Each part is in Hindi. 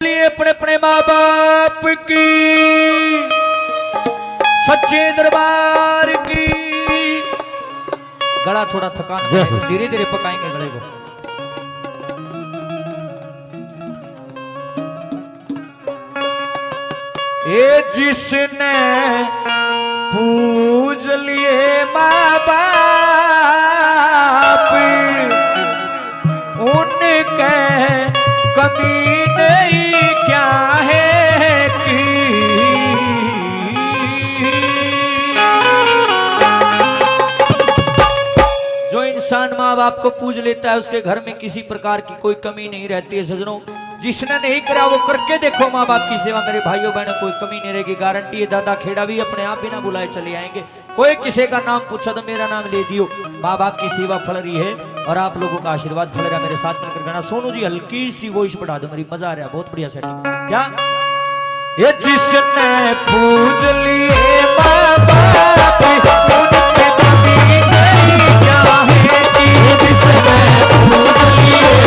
लिए अपने अपने माँ बाप की सच्चे दरबार की। गला थोड़ा थकान है, धीरे धीरे पकाएंगे गले को। ये जिसने पूज लिए माँ बाप उनके कभी नहीं क्या है कि जो इंसान माँ बाप को पूज लेता है उसके घर में किसी प्रकार की कोई कमी नहीं रहती है। सजनों, जिसने नहीं करा वो करके देखो माँ बाप की सेवा। मेरे भाइयों बहनों, कोई कमी नहीं रहेगी, गारंटी है। दादा खेड़ा भी अपने आप बिना बुलाए चले आएंगे। कोई किसी का नाम पूछा तो मेरा नाम ले दियो। माँ बाप की सेवा फल रही है और आप लोगों का आशीर्वाद फल रहा है। मेरे साथ मिलकर गाना सोनू जी हल्की सी वॉइस बढ़ा दो, मेरी मजा आ रहा है। बहुत बढ़िया सेटिंग। क्या ये जिसने पूज लिए माँ बाप उनके कभी नहीं क्या है कि जिसने पूज लिए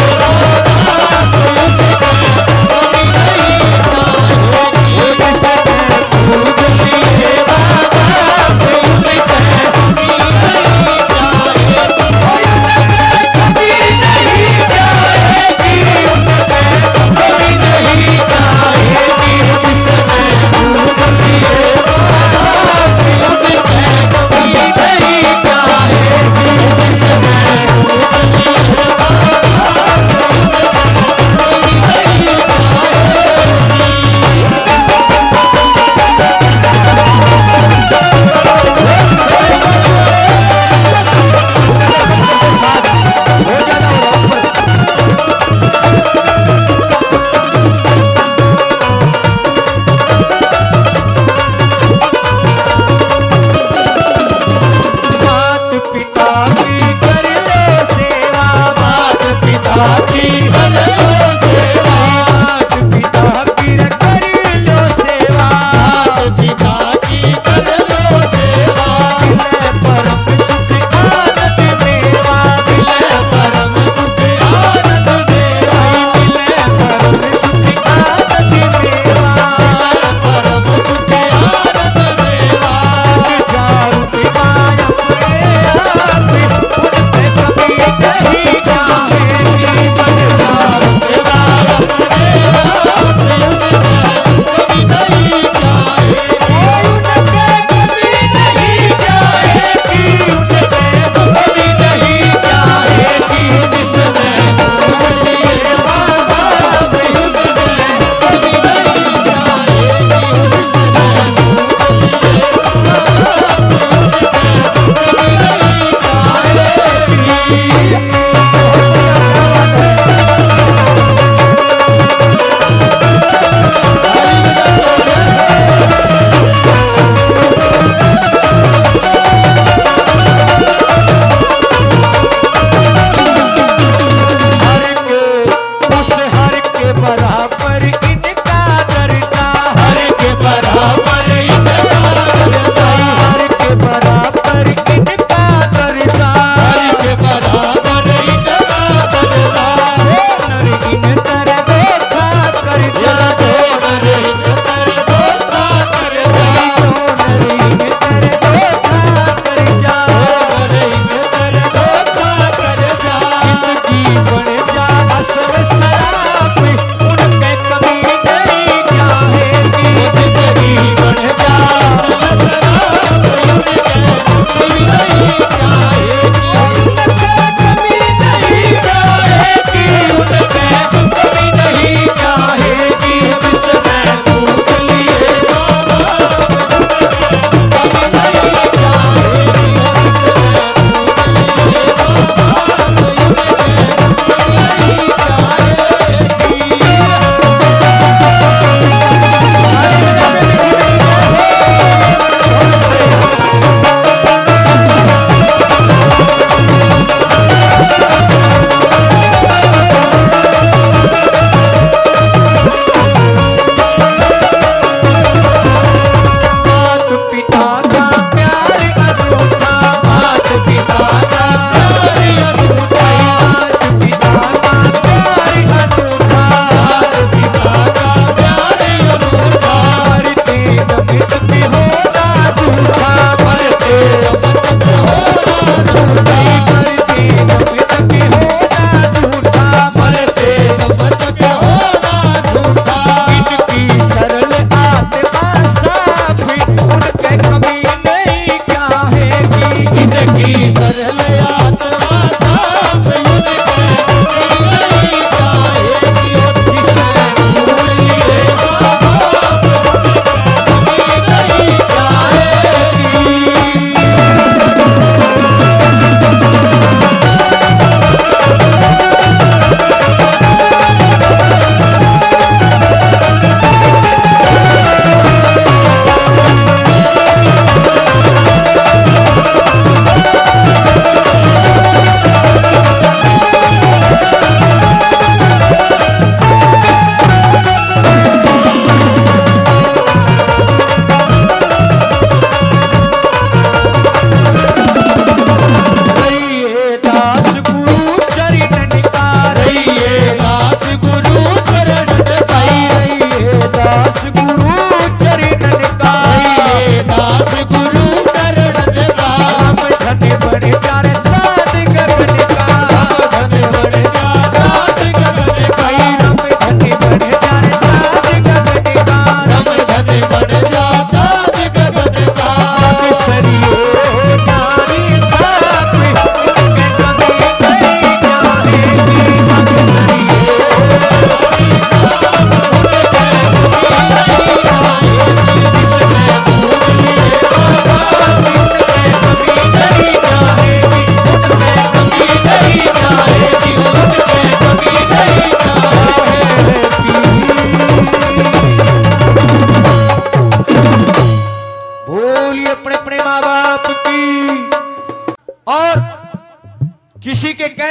कभी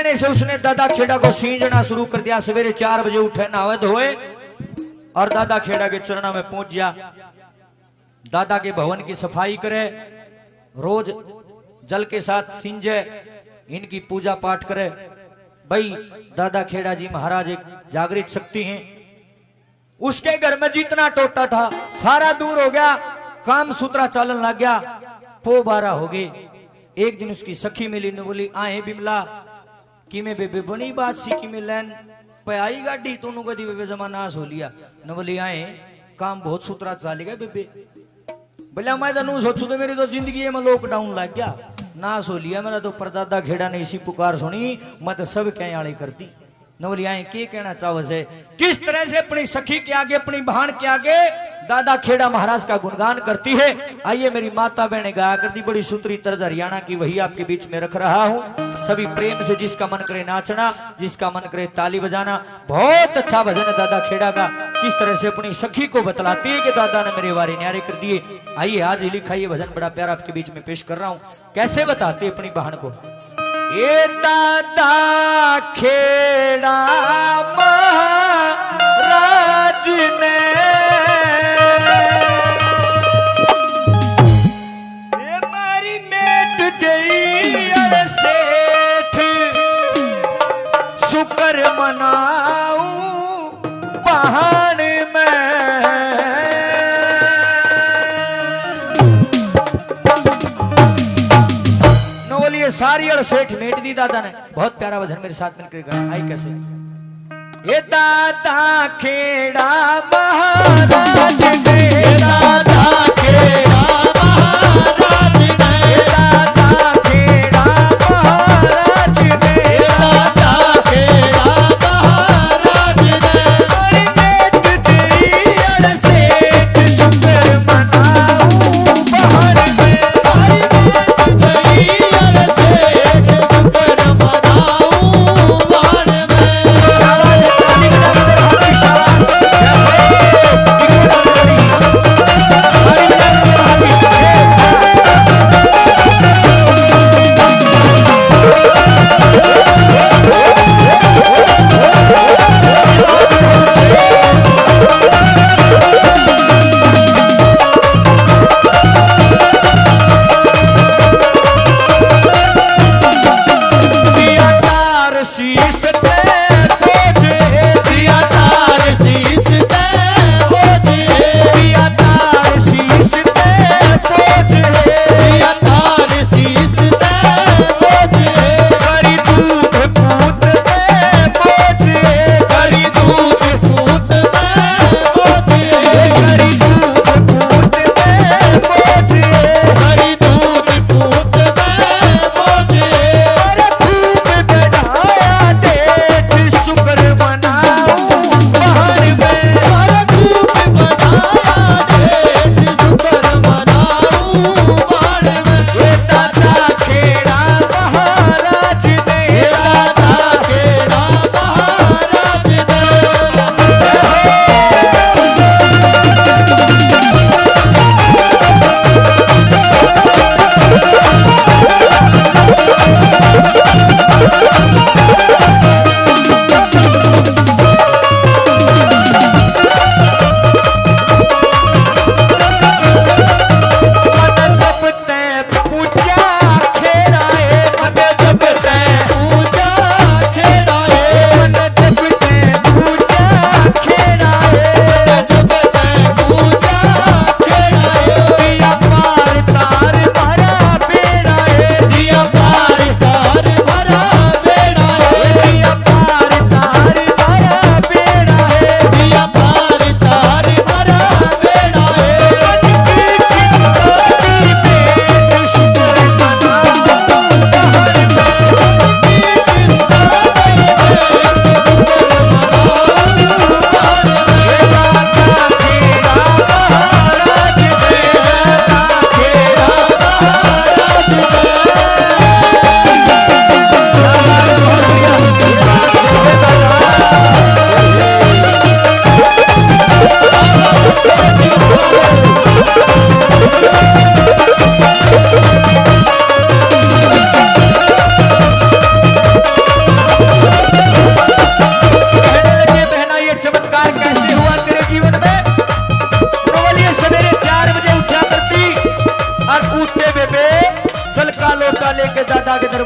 कहने से उसने दादा खेड़ा को सींचना शुरू कर दिया। सवेरे 4 बजे उठे, नहावे धोए और दादा खेड़ा के चरणों में पहुंच गया। दादा के भवन की सफाई करे, रोज जल के साथ सींचे, इनकी पूजा पाठ करे। भाई दादा खेड़ा जी महाराज एक जागृत शक्ति हैं। उसके घर में जितना टोटा था सारा दूर हो गया, काम सूत्रा चलन लग गया, पो 12 हो गए। एक दिन उसकी सखी मिली ने बोली आए बिमला कि मैं बेबे बनी बात सी कि मैं लैन पे आई गाड़ी तोनू कदी बेबे जमाना हो लिया न बोली आए काम बहुत सूत्रा चलेगा बेबे। बोला मैं तो सोचू तो मेरी तो जिंदगी में लॉकडाउन लग गया, ना सो लिया मेरा तो परदादा खेड़ा ने इसी पुकार सुनी, मैं तो सब क्या आड़ी करती। न बोली आए के कहना चाहो से किस तरह से अपनी सखी के आगे, अपनी बहन के आगे दादा खेड़ा महाराज का गुणगान करती है। आइए मेरी माता बहने गाया करती, बड़ी सूत्री तर्ज हरियाणा की वही आपके बीच में रख रहा हूँ। सभी प्रेम से जिसका मन करे नाचना, जिसका मन करे ताली बजाना। बहुत अच्छा भजन है दादा खेड़ा का, किस तरह से अपनी सखी को बतलाती है कि दादा ने मेरे वारे न्यारे कर दिए। आइए आज ही लिखा ये भजन बड़ा प्यारा आपके बीच में पेश कर रहा हूँ। कैसे बताती है अपनी बहन को। ये दादा खेड़ा महाराज ने ये मारी मेट गई सेठ, शुक्र मनाऊं पहाड़ में। सारी और सेठ मेट दी दादा ने। बहुत प्यारा भजन मेरे साथ मिलकर गाया। आई कैसे। ये दादा खेड़ा महाराज ने, दादा खेड़ा महाराज ने, दादा खेड़ा महाराज ने, दादा खेड़ा महाराज ने, मेट तेरी और सेठ शुक्र मनाऊं पहाड़ में।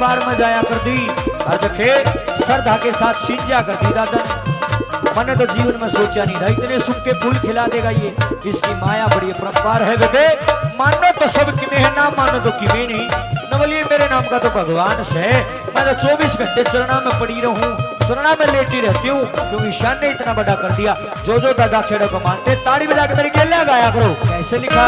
दरबार में जाया कर दी और जखे श्रद्धा के साथ सिंचा कर दी दादा ने। मैंने तो जीवन में सोचा नहीं था इतने सूखे फूल खिला देगा ये, इसकी माया बड़ी अपरंपार है बेटे। मानो तो सब किमें है, ना मानो तो किमें नहीं। नवलिए मेरे नाम का तो भगवान से मैं तो 24 घंटे चरणा में पड़ी रहूं, चरणा में लेटी रहती हूँ, क्योंकि ईशान ने इतना बड़ा कर दिया। जो जो दादा खेड़ा को मानते ताड़ी बजा के मेरी गेला गाया करो। कैसे लिखा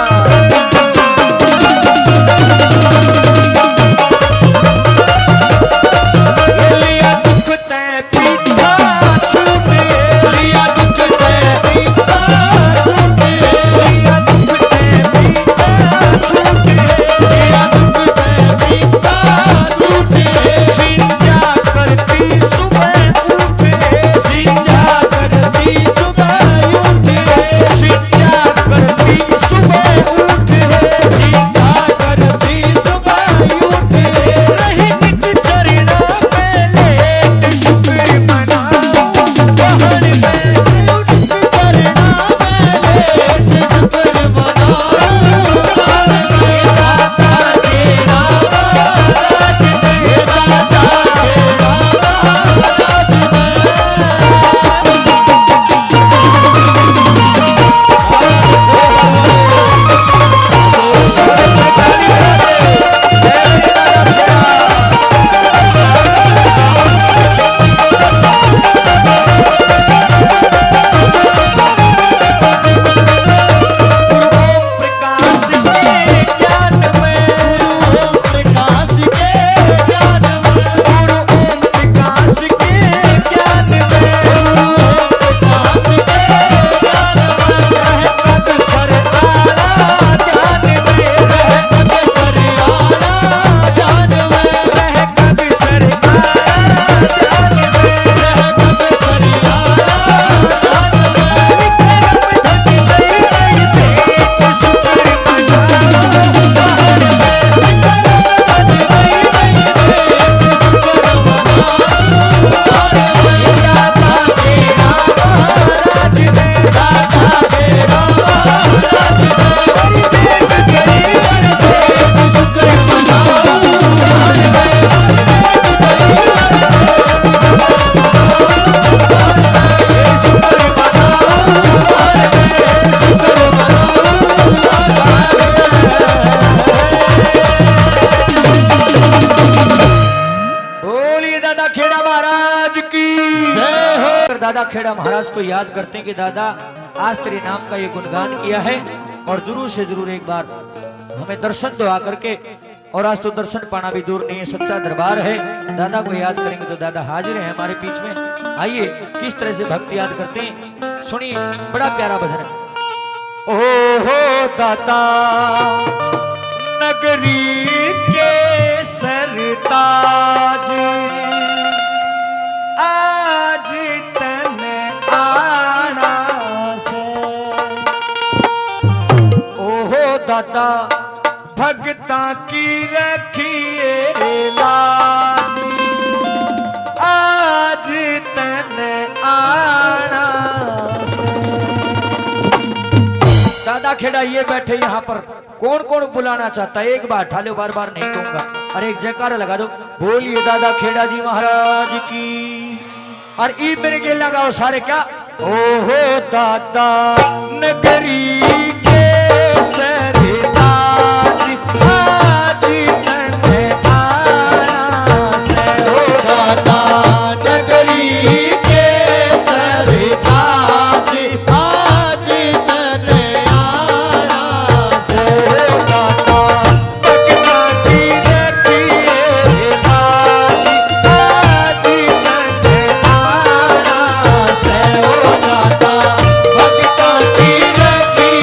दादा खेड़ा महाराज को याद करते हैं कि दादा आज तेरे नाम का ये गुणगान किया है और जरूर से जरूर एक बार हमें दर्शन तो आ करके, और आज तो दर्शन पाना भी दूर नहीं है, सच्चा दरबार है। दादा को याद करेंगे तो दादा हाजिर है हमारे बीच में। आइए किस तरह से भक्ति याद करते हैं, सुनिए, बड़ा प्यारा भजन है। ओ हो दाता नगरी के सरताज आज तन आना से, ओहो दाता भगता की रखिए लाज आज तन आना से। दादा खेड़ा ये बैठे यहाँ पर, कौन कौन बुलाना चाहता है एक बार ठाले, बार बार नहीं कहूंगा। अरे एक जयकारा लगा दो, बोलिए दादा खेड़ा जी महाराज की। और ई मेरे के लगाओ सारे क्या, ओहो दादा नगरी के सरताज आज तन आना से, ओ दादा नगरी के सरताज आज तन आना से, दादा भगता की रखिए लाज आज तन आना से, ओ दादा भगता की रखिए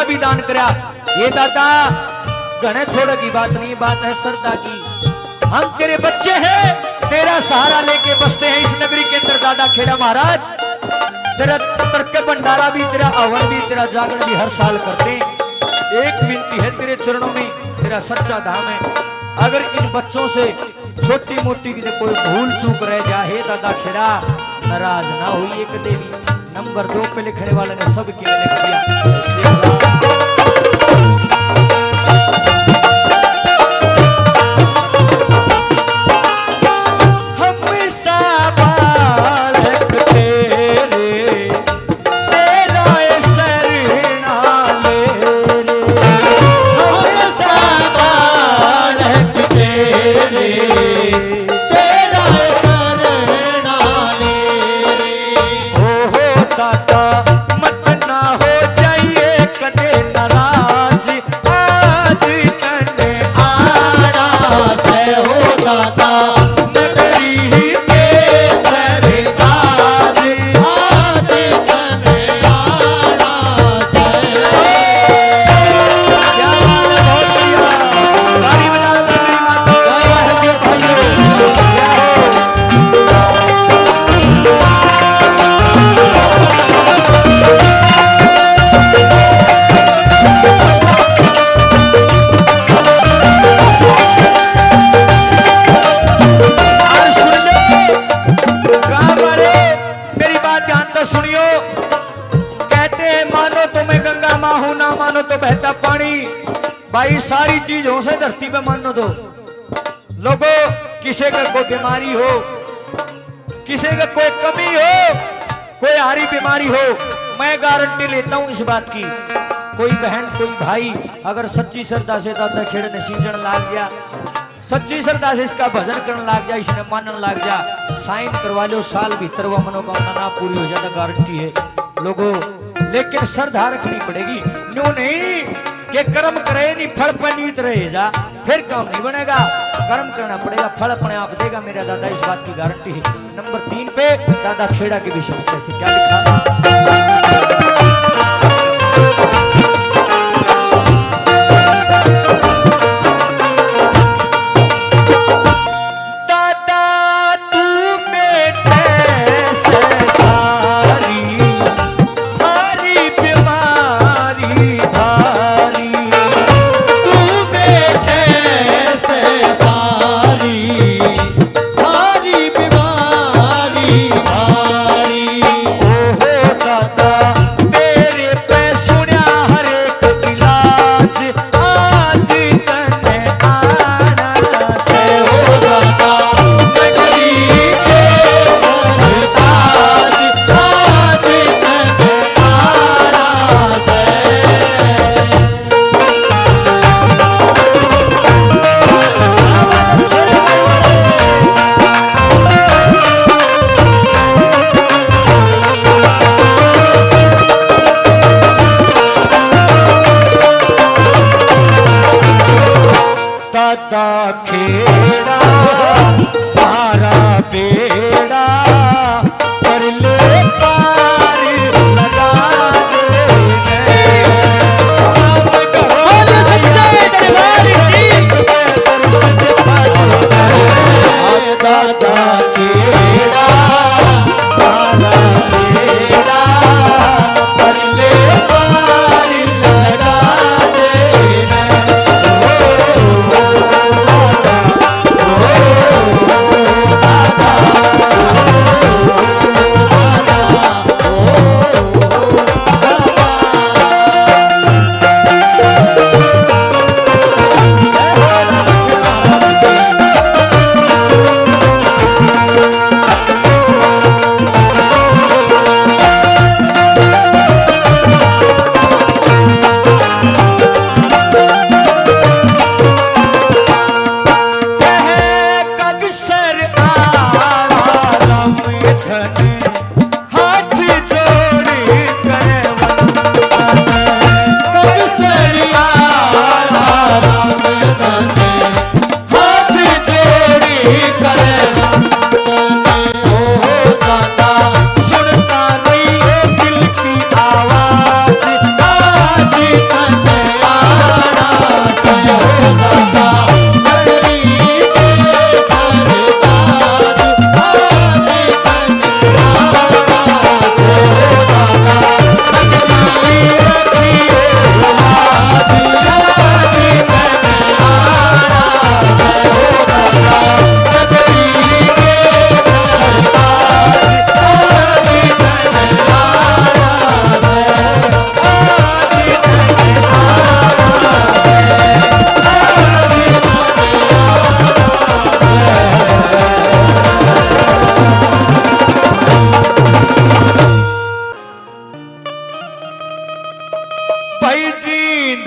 भी दान करा। ये दादा घने थोड़े की बात नहीं, बात है श्रद्धा की। हम तेरे बच्चे हैं, तेरा सहारा लेके बसते हैं इस नगरी के अंदर दादा खेड़ा महाराज। तेरा तर्क भंडारा भी, तेरा हवन भी, तेरा जागरण भी हर साल करते हैं। एक विनती है तेरे चरणों में, तेरा सच्चा धाम है, अगर इन बच्चों से छोटी मोटी की कोई भूल चूक रह जाए दादा खेड़ा नाराज ना हुई एक देवी। नंबर 2 पे लिखने वाले ने सब के लिख दिया। भाई सारी चीजों से धरती पे मानो दो लोगों। किसी का कोई बीमारी हो, किसी का कोई कमी हो, कोई हारी बीमारी हो, मैं गारंटी लेता हूं इस बात की। कोई बहन कोई भाई अगर सच्ची श्रद्धा से दादा खेड़ ने सींचन लाग गया, सच्ची श्रद्धा से इसका भजन करने लाग जा, इसने मानने लाग जा, साइन करवा लो, साल भीतर वह मनोकामना ना पूरी हो जाता गारंटी है लोगों। लेकिन श्रद्धा रखनी पड़ेगी, न्यू नहीं कि कर्म करे नहीं फल पर नीत रहे जा, फिर काम नहीं बनेगा। कर्म करना पड़ेगा, फल अपने आप देगा मेरा दादा, इस बात की गारंटी है। नंबर 3 पे दादा खेड़ा के विषय में कैसे क्या लिखा।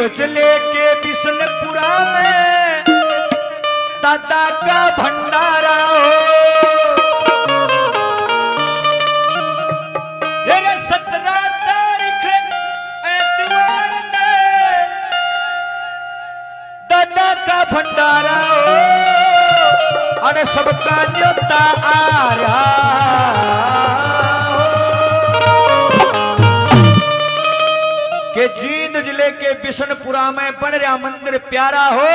चले के बिशनपुरा में दादा का भंडारा हो। 17 तारीख एतवार ने दादा का भंडारा हो। अरे सबका न्योता आ रहा के जींद जिले के बिशनपुरा में बन रहा मंदिर प्यारा हो।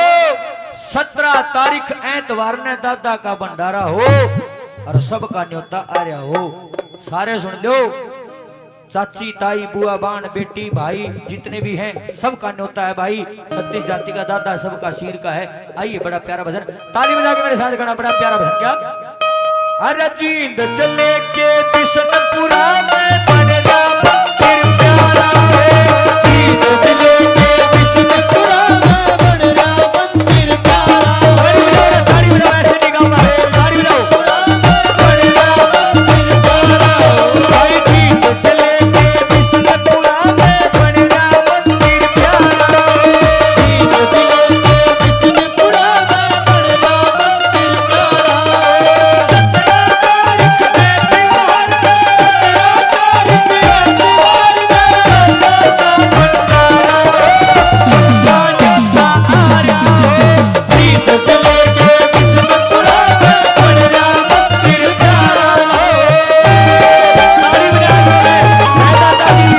17 तारीख एतवार ने दादा का भंडारा हो और सबका न्योता आ रहा हो। सारे सुन लो, चाची ताई बुआ बाण बेटी भाई जितने भी हैं सबका न्योता है भाई। 36 जाति का दादा सबका शीर का है। आइए बड़ा प्यारा भजन ताली बजा के मेरे साथ गाना, बड़ा प्यारा भजन। क्या अरे जींद चले के बिशनपुरा में बन रहा मंदिर प्यारा हो। जींद चले के बिशनपुरा में बन रहा मंदिर प्यारा हो। ताली बजाओ, ऐसे नहीं गाऊंगा, ताली बजाओ। बन रहा मंदिर प्यारा हो। भाई जींद चले के बिशनपुरा में बन रहा मंदिर प्यारा हो। जींद चले के बिशनपुरा में बन रहा मंदिर प्यारा हो। 17 तारीख एतवार में, 17 तारीख एतवार में दादा का भंडारा हो। सबका न्योता आ रहा हो। जींद चले के बिशनपुरा में बन रहा मंदिर प्यारा हो। ताली बजा के दादा की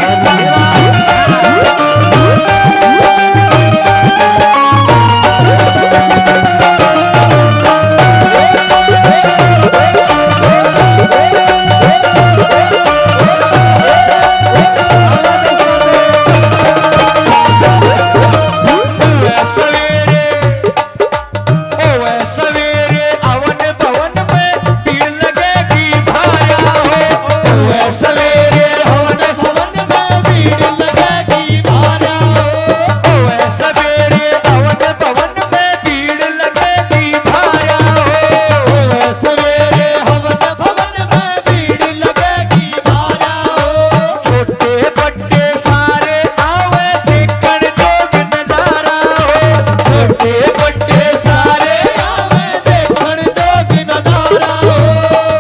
सवेरे अवन भवन में भीड़ लगेगी भाया हो। सवेरे अवन भवन में भीड़ लगेगी भाया हो। सवेरे अवन भवन में भीड़ लगेगी भाया हो। सवेरे अवन भवन में भीड़ लगेगी भाया हो। छोटे बड़े सारे आवे देखण जोग नजारा हो। छोटे बड़े सारे आवे देखण जोग नजारा हो।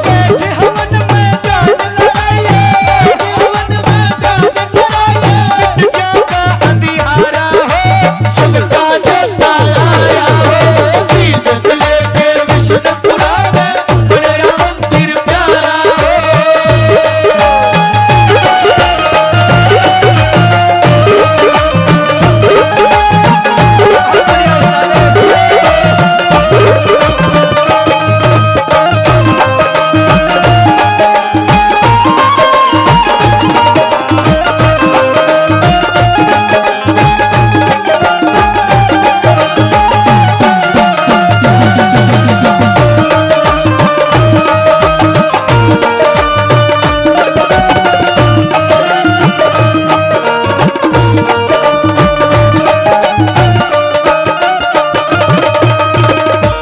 बैठे हवन में जान लगाइए, हवन में जान लगाइए। मिट जाएगा अंधियारा हो, सबका न्योता आया हो। जींद चले के बिशनपुरा में बन रहा मंदिर प्यारा हो।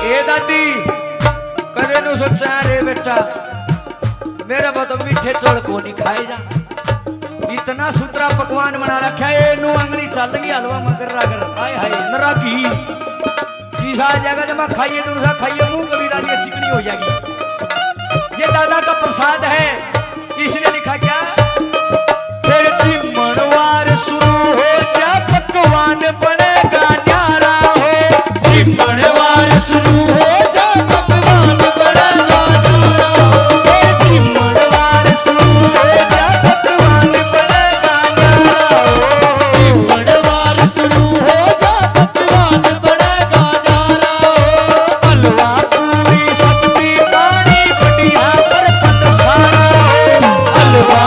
ए दादी कदे नु सोचा रे बेटा मेरा बहुत मीठे चौल को नहीं खाए जा। इतना सुतरा पकवान बना रखा है, नु अंगली चल गई हलवा मगर रागर। हाय हाय नरागी शीशा जाएगा जब खाइए तो उनका खाइए, मुंह कभी डालिए चिकनी हो जाएगी। ये दादा का प्रसाद है, इसलिए लिखा क्या फिर चिमणवार शुरू हो जा पकवान बनेगा न्यारा हो। चिमणवार शुरू हो जा पकवान बनेगा न्यारा हो। चिमणवार शुरू हो जा पकवान बनेगा न्यारा हो। चिमणवार शुरू हो जा पकवान बनेगा न्यारा हो। हलवा पूरी सब्जी पानी बढ़िया पर पत सारा हो। हलवा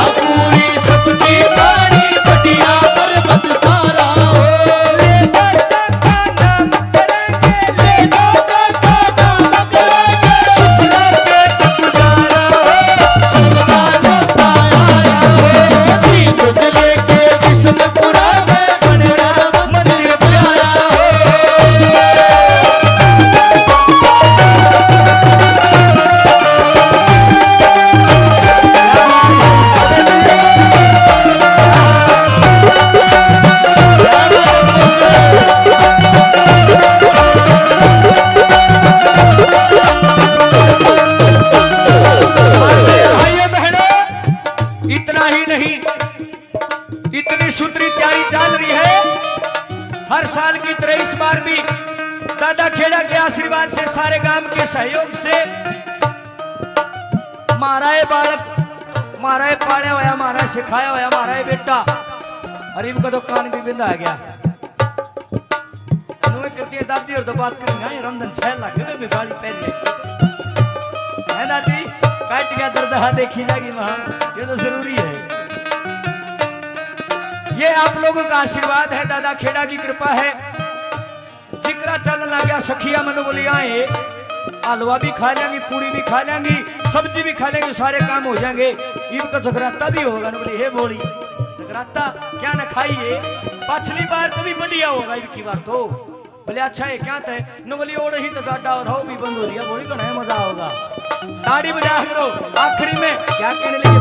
मंगनी सूत्री तैयारी चल रही है। हर साल की तरह इस बार भी दादा खेड़ा के आशीर्वाद से, सारे गांव के सहयोग से मारा बालक, मारा पाया होया, मारा सिखाया होया, मारा बेटा और इनका तो कान भी बिंदा आ गया। करती है दादी और तो बात करेंगे रमदन 6 लाख में भी गाड़ी पहन है दादी काट गया दर्द देखी जाएगी वहां, ये तो जरूरी है। ये आप लोगों का आशीर्वाद है, दादा खेड़ा की कृपा है। जिक्रा चलने लग गया, सखिया मनु बोली आए हलवा भी खा लेंगी, पूरी भी खा लेंगी, सब्जी भी खा लेंगे, सारे काम हो जाएंगे। इनका जगराता भी होगा न बोली हे बोली जगराता क्या न खाइए, पिछली बार तो भी बढ़िया होगा, इनकी बार तो बोले अच्छा है क्या तय न बोली ओढ़ ही तो जाटा और हो भी बंद हो रही है, बोली तो नहीं मजा होगा। ताड़ी बजा करो आखिरी में क्या कहने लगे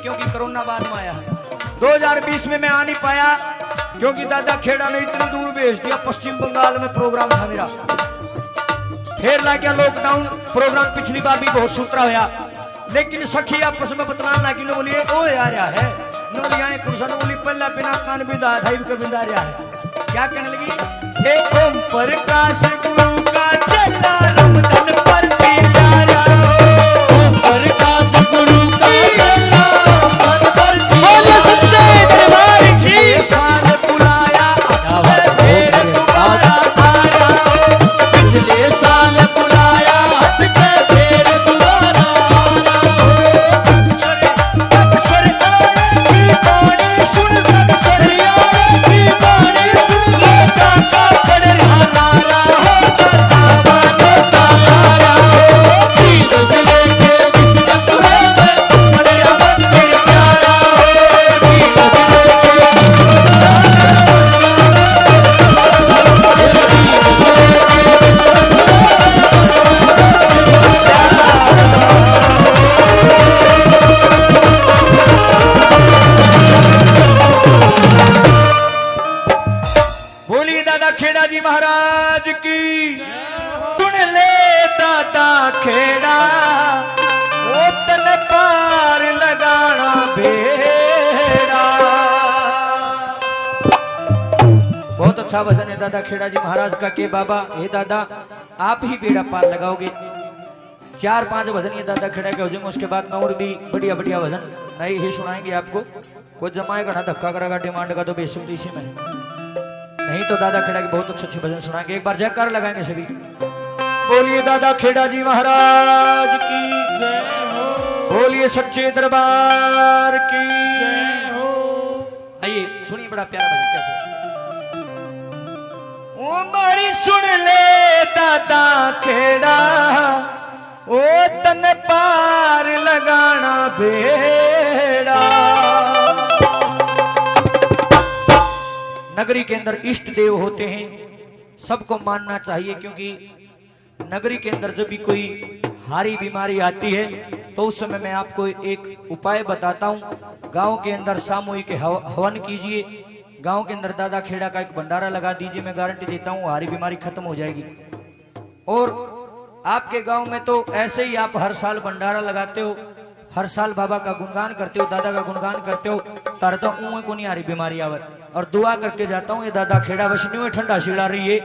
क्योंकि कोरोना बाद में आया। 2020 में मैं आ नहीं पाया क्योंकि दादा खेड़ा ने इतनी दूर भेज दिया, पश्चिम बंगाल में प्रोग्राम था मेरा, फिर लग गया लॉकडाउन। प्रोग्राम पिछली बार भी बहुत सूत्रा होया, लेकिन सखी आपस में बतलान लगी न बोलिए ओ आ रहा है न बोली आए कुर्सन बोली पहला बिना कान बिंदा धाई को बिंदा रहा है। क्या कहने लगी एक ओम प्रकाश गुरु का चला रमदन पर प्यारा ओम प्रकाश गुरु का खेड़ा ओ तन पार लगाना बेड़ा। बहुत अच्छा भजन है दादा खेड़ा जी महाराज का के बाबा हे दादा आप ही बेड़ा पार लगाओगे। 4-5 भजन ये दादा खेड़ा के हो जाएंगे, उसके बाद में और भी बढ़िया बढ़िया भजन नए ही सुनाएंगे आपको। कोई जमाएगा ना धक्का करेगा डिमांड का तो बेसुध इसी में नहीं, तो दादा खेड़ा के बहुत अच्छे अच्छे भजन सुनाएंगे। एक बार जयकार लगाएंगे सभी, बोलिए दादा खेड़ा जी महाराज की जय हो, बोलिए सच्चे दरबार की जय हो। आइए सुनिए बड़ा प्यारा भजन कैसे। ओ मारी सुन ले दादा खेड़ा ओ तन पार लगाना बेड़ा। नगरी के अंदर इष्ट देव होते हैं, सबको मानना चाहिए, क्योंकि नगरी के अंदर जब भी कोई हारी बीमारी आती है तो उस समय मैं आपको एक उपाय बताता हूं। गांव के अंदर सामूहिक हवन कीजिए, गांव के अंदर दादा खेड़ा का एक भंडारा लगा दीजिए, मैं गारंटी देता हूं हारी बीमारी खत्म हो जाएगी। और आपके गांव में तो ऐसे ही आप हर साल भंडारा लगाते हो, हर साल बाबा का गुणगान करते हो, दादा का गुणगान करते हो, तार तो ऊँ को नहीं हारी बीमारी आवे। और दुआ करके जाता हूँ ये दादा खेड़ा वशनी ठंडा छिड़ा रही है,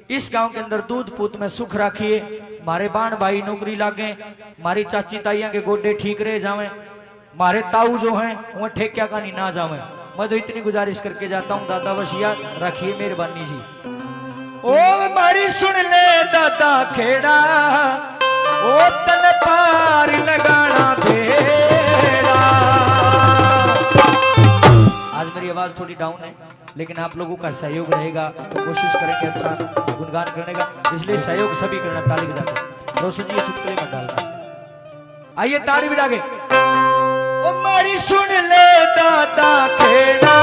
इस गांव के अंदर दूध पूत में सुख रखिए, मारे बाण भाई नौकरी लागे, मारी चाची ताइया के गोडे ठीक रहे जावे, मारे ताऊ जो हैं वो ठेक्या का नहीं ना जावे। मैं तो इतनी गुजारिश करके जाता हूँ दादा वशिया रखिए मेहरबानी जी। ओ मारी सुन ले दादा खेड़ा ओ तन पार लगाना बेड़ा। आज मेरी आवाज थोड़ी डाउन है, लेकिन आप लोगों का सहयोग रहेगा तो कोशिश करेंगे अच्छा गुणगान करने का, इसलिए सहयोग सभी करना। ताली बजाकर रोशन जी चुटकुले मत डालना। आइए ताड़ी बजा के ओ मारी सुन ले दादा खेड़ा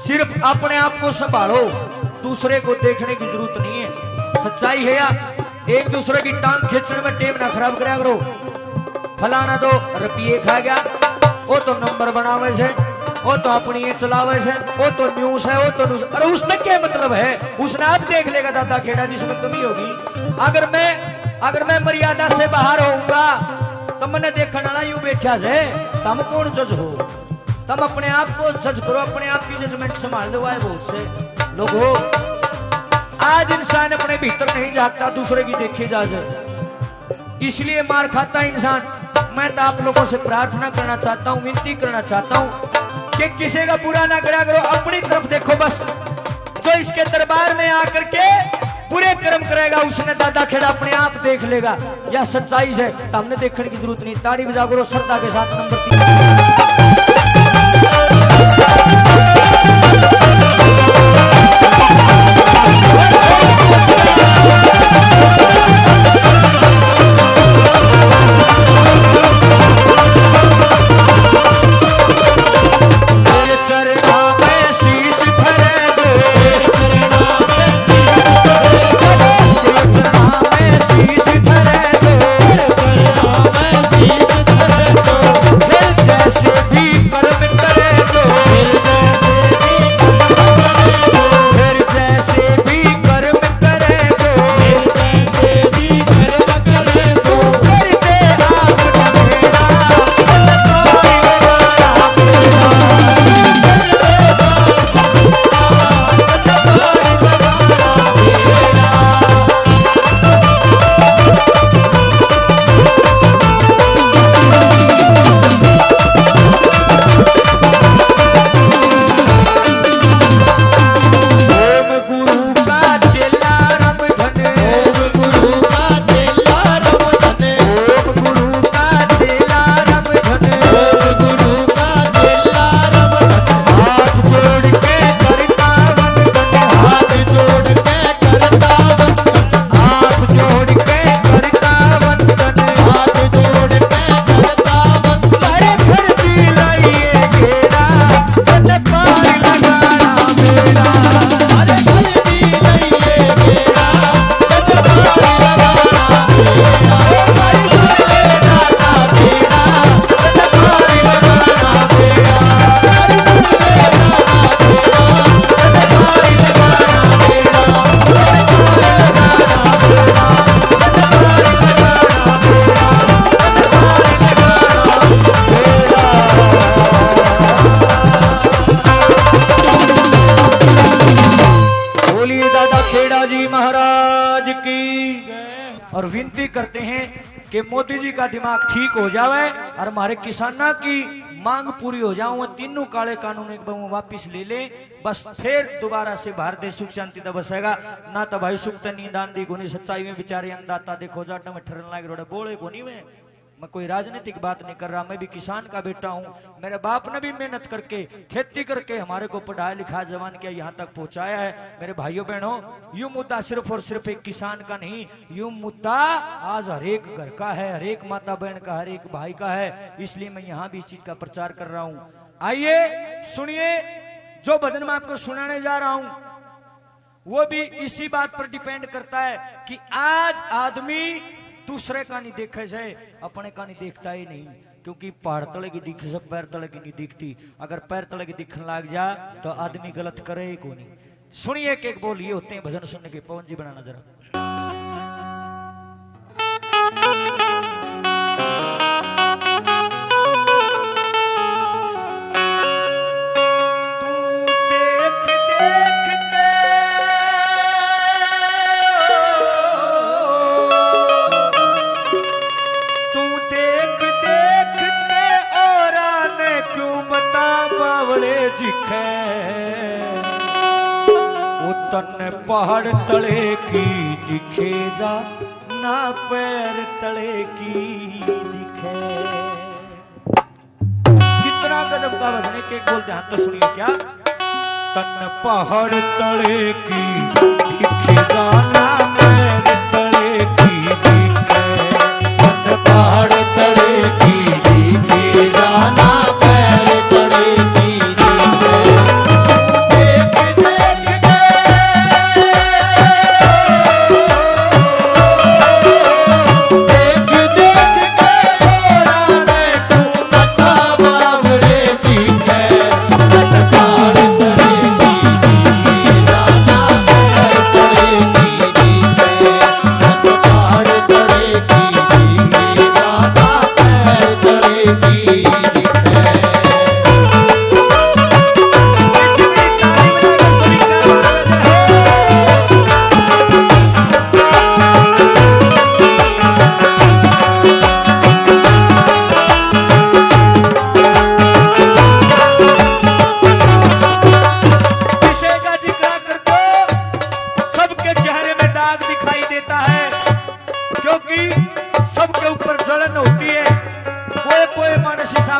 सिर्फ अपने आप को संभालो, दूसरे को देखने की जरूरत नहीं है। सच्चाई है यार, एक दूसरे की टांग खींचने में टाइम ना खराब करा करो। फलाना तो रुपये खा गया, वो तो नंबर बनावे से, वो तो अपनी ये चलावे से, वो तो न्यूज है, वो तो न्यूज। अरे उसमें क्या मतलब है, उसने आप देख लेगा दादा खेड़ा जिसमें कमी होगी। अगर मैं मर्यादा से बाहर होऊंगा तो मैंने देखने वाला यूं बैठा से, तुम कौन जज हो? तुम अपने आप को जज करो, अपने आप की जजमेंट संभाल दो। आए बहुत से लोग हो, आज इंसान अपने भीतर नहीं झांकता, दूसरे की देखी जा से, इसलिए मार खाता इंसान। मैं तो आप लोगों से प्रार्थना करना चाहता हूँ, विनती करना चाहता हूँ कि किसी का बुरा ना करा करो, अपनी तरफ देखो बस। जो इसके दरबार में आकर के बुरे कर्म करेगा उसने दादा खेड़ा अपने आप देख लेगा। या सच्चाई है तो हमने देखने की जरूरत नहीं। ताड़ी बजा करो श्रद्धा के साथ। नंबर 3 जैसे हैं कि मोदी जी का दिमाग ठीक हो जावे और हमारे किसानों की मांग पूरी हो जाऊं, तीनों काले कानून एक बार वापिस ले ले, बस फिर दोबारा से भारत देश सुख शांति दा बसेगा। ना तो भाई सुख तो नींद आंदी कोनी, सच्चाई में बेचारे अन्नदाता देखो जाट में ठहरने लायक रोड़े बोले कोनी में। मैं कोई राजनीतिक बात नहीं कर रहा, मैं भी किसान का बेटा हूँ। मेरे बाप ने भी मेहनत करके खेती करके हमारे को पढ़ाया लिखा जवान किया, यहाँ तक पहुंचाया है। मेरे भाइयों बहनों, यूं मुद्दा सिर्फ और सिर्फ एक किसान का नहीं, यूं मुद्दा आज हर एक घर का है, हर एक माता बहन का, हर एक भाई का है। इसलिए मैं यहाँ भी इस चीज का प्रचार कर रहा हूँ। आइए सुनिए, जो भजन मैं आपको सुनाने जा रहा हूं वो भी इसी बात पर डिपेंड करता है कि आज आदमी दूसरे का नहीं देखे से अपने का नहीं देखता ही नहीं, क्योंकि पहाड़ तले की दिखे से पैर तले की नहीं दिखती। अगर पैर तले की दिखने लग जा तो आदमी गलत करे ही को नहीं। सुनिए एक एक बोल ये होते हैं भजन सुनने के। पवन जी बनाना जरा। पहाड़ तले की दिखे जा ना पैर तले की दिखे। कितना गजब का भजन है, एक बोल ध्यान तो सुनिए क्या। तन पहाड़ तले की दिखे जा ना पैर तले की दिखे, तन पहाड़ तले की दिखे जा ना पैर तले की दिखे।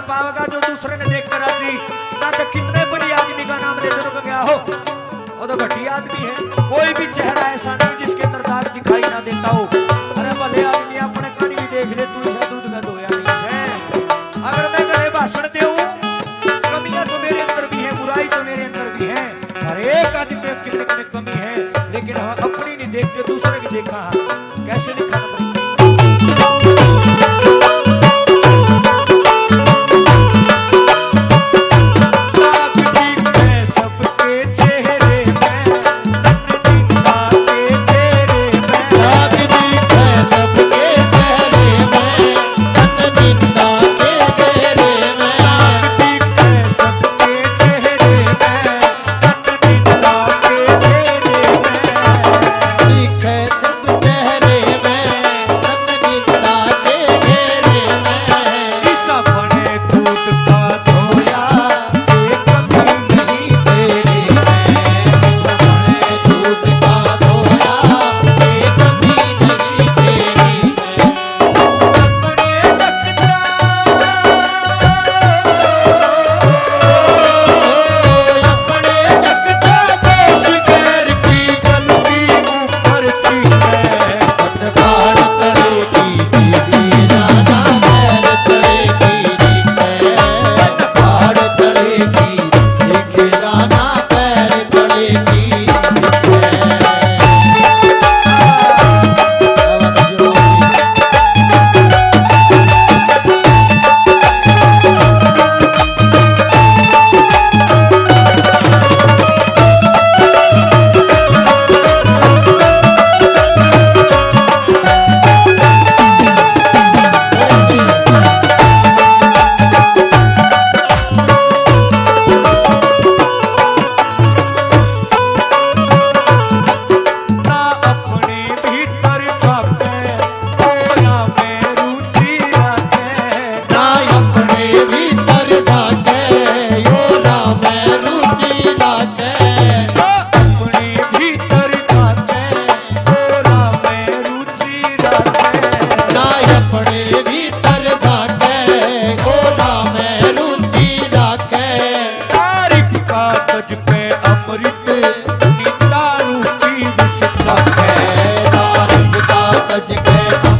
पावेगा जो दूसरे ने देख कर राजी ना, तो कितने बड़ी आदमी का नाम लेते रुक गया हो, वो तो घटिया आदमी है। कोई भी चेहरा ऐसा नहीं जिसके अंदर दाग दिखाई ना देता हो। अरे भले आदमी अपने कहानी भी देख ले, तू इसे दूध का धोया नहीं है। अगर मैं गले भाषण दूं, कमियां तो मेरे अंदर भी है, बुराई तो मेरे अंदर भी है, हर एक आदमी में कितने कितने कमी है, लेकिन हम अपनी नहीं देखते, दूसरे की देखा कैसे दिखाना पड़ेगा। राग दिखे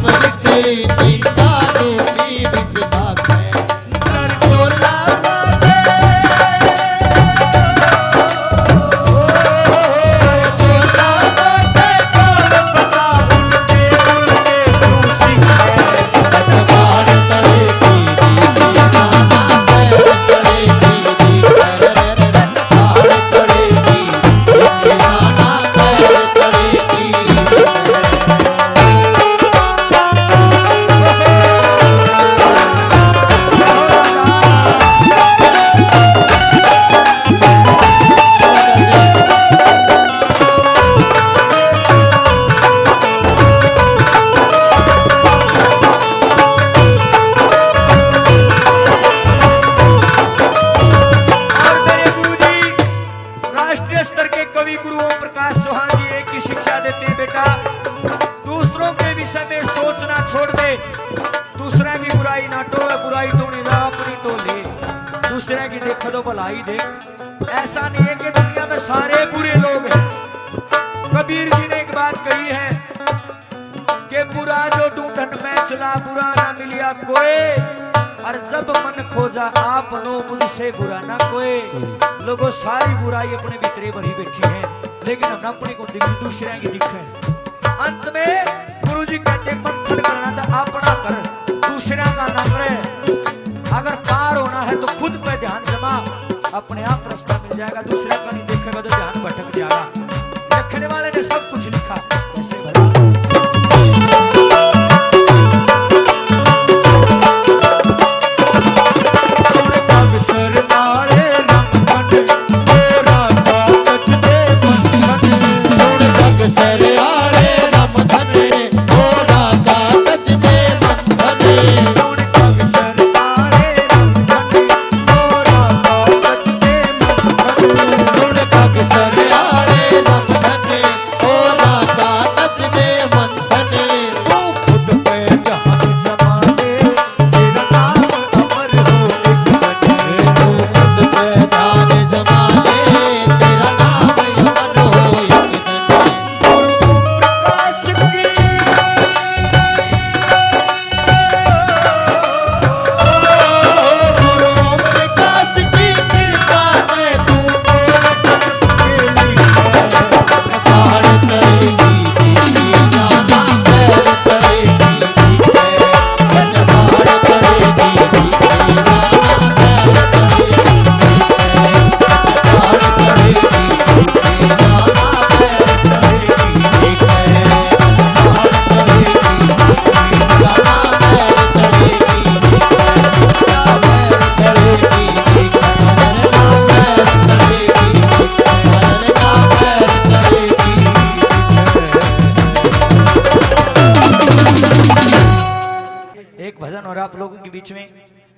अमृत निंदा रूपी विश्वास है नरकोला बाटे चोला बाटे कौन पता उनके खुशी है पहाड़ तले की दीदी जाना पैर तले की दीदी पहाड़ तले की दीदी जाना पैर तले की और मेरे गुरुजी राष्ट्रीय स्तर के कवि गुरु ओम प्रकाश चौहान जी एक ही शिक्षा देते हैं, बेटा दूसरों के विषय में सोचना छोड़ दे, दूसरा की बुराई ना टोले, बुराई तो नहीं ला अपनी तो ले, दूसरे की देखो तो भलाई देख। ऐसा नहीं है कि दुनिया में सारे बुरे लोग हैं। कबीर जी ने एक बात कही है कि बुरा जो ढूंढन में चला बुरा ना मिलिया कोई, और जब मन खोजा आप नो मुझसे बुरा ना कोई। लोगों सारी बुराई अपने भीतरे भरी बैठी है, लेकिन हम अपने को दिख दूसरे की दिखे। अंत में गुरु जी कहते मंथन करना था अपना कर, दूसरा का ना करे। अगर पार होना है तो खुद पे ध्यान जमा, अपने आप रास्ता मिल जाएगा। दूसरे का नहीं देखेगा तो ध्यान भटक जाएगा। लिखने वाले ने सब कुछ लिखा, कैसे भला सर आड़े रम धने ओ राधा तज दे मन धने सुन पग सर आड़े रम धने ओ राधा तज दे मन धने तू खुद पे ध्यान जमा दे, तेरा नाम अमर हो एक बने। तू खुद पे ध्यान जमा ले तेरा नाम अमर हो एक दिन प्रकाश की गुरु प्रकाश की कृपा से तू पहाड़ तले की दीदी जाना पैर तले की दीदी पहाड़ तले की दीदी जाना पैर तले की पहाड़ तले की दीदी जाना पैर तले की दीदी पहाड़ तले की दीदी जाना पैर तले एक भजन और आप लोगों के बीच में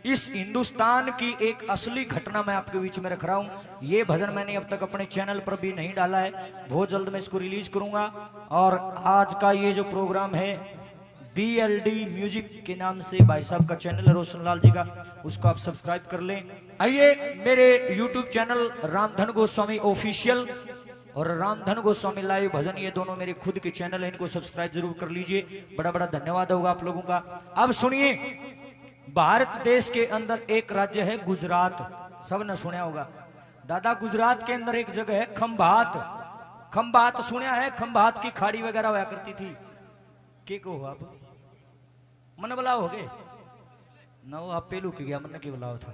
इस हिंदुस्तान की एक असली घटना मैं आपके बीच में रख रहा हूं। ये भजन मैंने अब तक अपने चैनल पर भी नहीं डाला है, बहुत जल्द मैं इसको रिलीज करूंगा। और आज का ये जो प्रोग्राम है BLD म्यूजिक के नाम से भाई साहब का चैनल है रोशन लाल जी का, उसको आप सब्सक्राइब कर लें। आइए मेरे YouTube channel Ramdhan Goswami official और रामधन गोस्वामी लाइव भजन, ये दोनों मेरे खुद के चैनल है, इनको सब्सक्राइब जरूर कर लीजिए। बड़ा बड़ा धन्यवाद होगा आप लोगों का। अब सुनिए, भारत देश के अंदर एक राज्य है गुजरात, सब ने सुना होगा। दादा गुजरात के अंदर एक जगह है खंभात। खंभात सुना है? खंभात की खाड़ी वगैरह हुआ करती थी। के को हो आप मन बुलाओ हो गए ना, वो आप पेलू के गया मन के बुलाओ था।